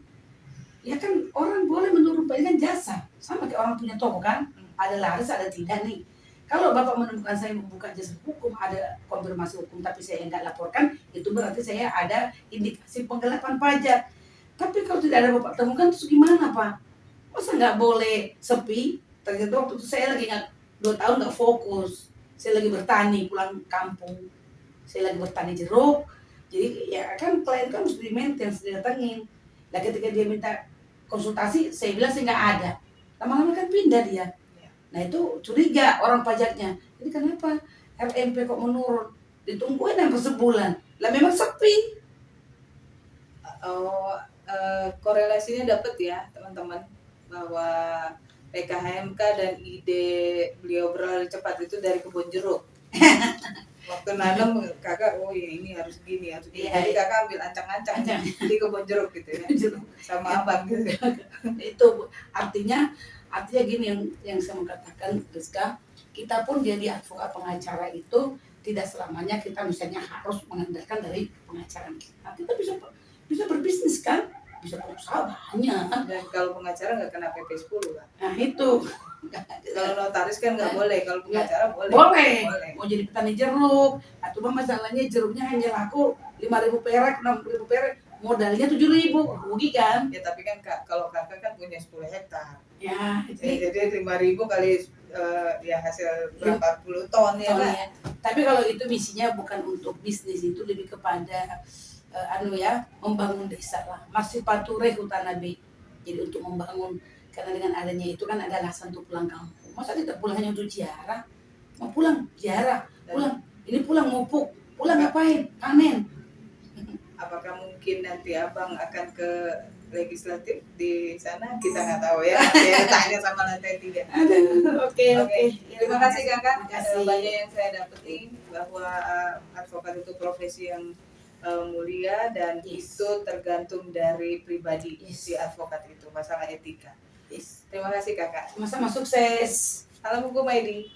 Ya kan orang boleh menurunkan jasa, sama kayak orang punya toko kan, ada laris ada tidak nih. Kalau Bapak menemukan saya membuka jasa hukum, ada konfirmasi hukum tapi saya nggak laporkan, itu berarti saya ada indikasi penggelapan pajak. Tapi kalau tidak ada Bapak temukan, terus gimana Pak? Masa nggak boleh sepi? Ternyata waktu itu saya lagi 2 tahun nggak fokus, saya lagi bertani pulang kampung, saya lagi bertani jeruk. Jadi ya kan klien kan harus di-maintain, harus didatengin. Nah ketika dia minta konsultasi, saya bilang saya nggak ada. Lama-lama kan pindah dia. Nah itu curiga orang pajaknya. Jadi kenapa? RMP kok menurun, ditungguin sampai sebulan, lah memang sepi. Oh, korelasinya dapat ya teman-teman, bahwa PKHMK dan ide beliau berlari cepat itu dari kebun jeruk. Waktu nanam kakak, oh ya ini harus gini, harus gini. Iya, Jadi iya. kakak ambil ancang-ancang di kebun jeruk gitu ya, sama abang gitu. Itu artinya gini yang saya mau katakan, Rizka, kita pun jadi advokat pengacara itu tidak selamanya kita misalnya harus mengandalkan dari pengacara kita. Kita bisa berbisnis kan, bisa berusaha banyak. Dan kalau pengacara nggak kena PP 10 kan. Nah itu Kalau notaris kan nggak boleh, kalau pengacara boleh. boleh. Mau jadi petani jeruk, nah cuma masalahnya jeruknya hanya laku 5.000 perak, 6.000 perak, modalnya 7.000, rugi kan? Ya tapi kan kalau kakak kan punya 10 hektar. Ya, Jadi 5.000 kali ya hasil berapa puluh ton ya kan. ya. Tapi kalau itu misinya bukan untuk bisnis, itu lebih kepada membangun desa lah. Masih pature Hutana B. Jadi untuk membangun, karena dengan adanya itu kan ada alasan untuk pulang kampung. Masa kita pulang hanya untuk ziarah? Mau pulang ziarah, pulang. Ini pulang mupuk, pulang ngapain? Panen. Apakah mungkin nanti abang akan ke legislatif di sana? Kita nggak tahu ya. Ya tanya sama lantai 3. Oke. Terima kasih kakak. Terima kasih. Ada banyak yang saya dapetin, bahwa advokat itu profesi yang mulia, dan Yes. itu tergantung dari pribadi Yes. si advokat itu, masalah etika. Yes. Terima kasih kakak. Sama-sama sukses. Salam hukum ID.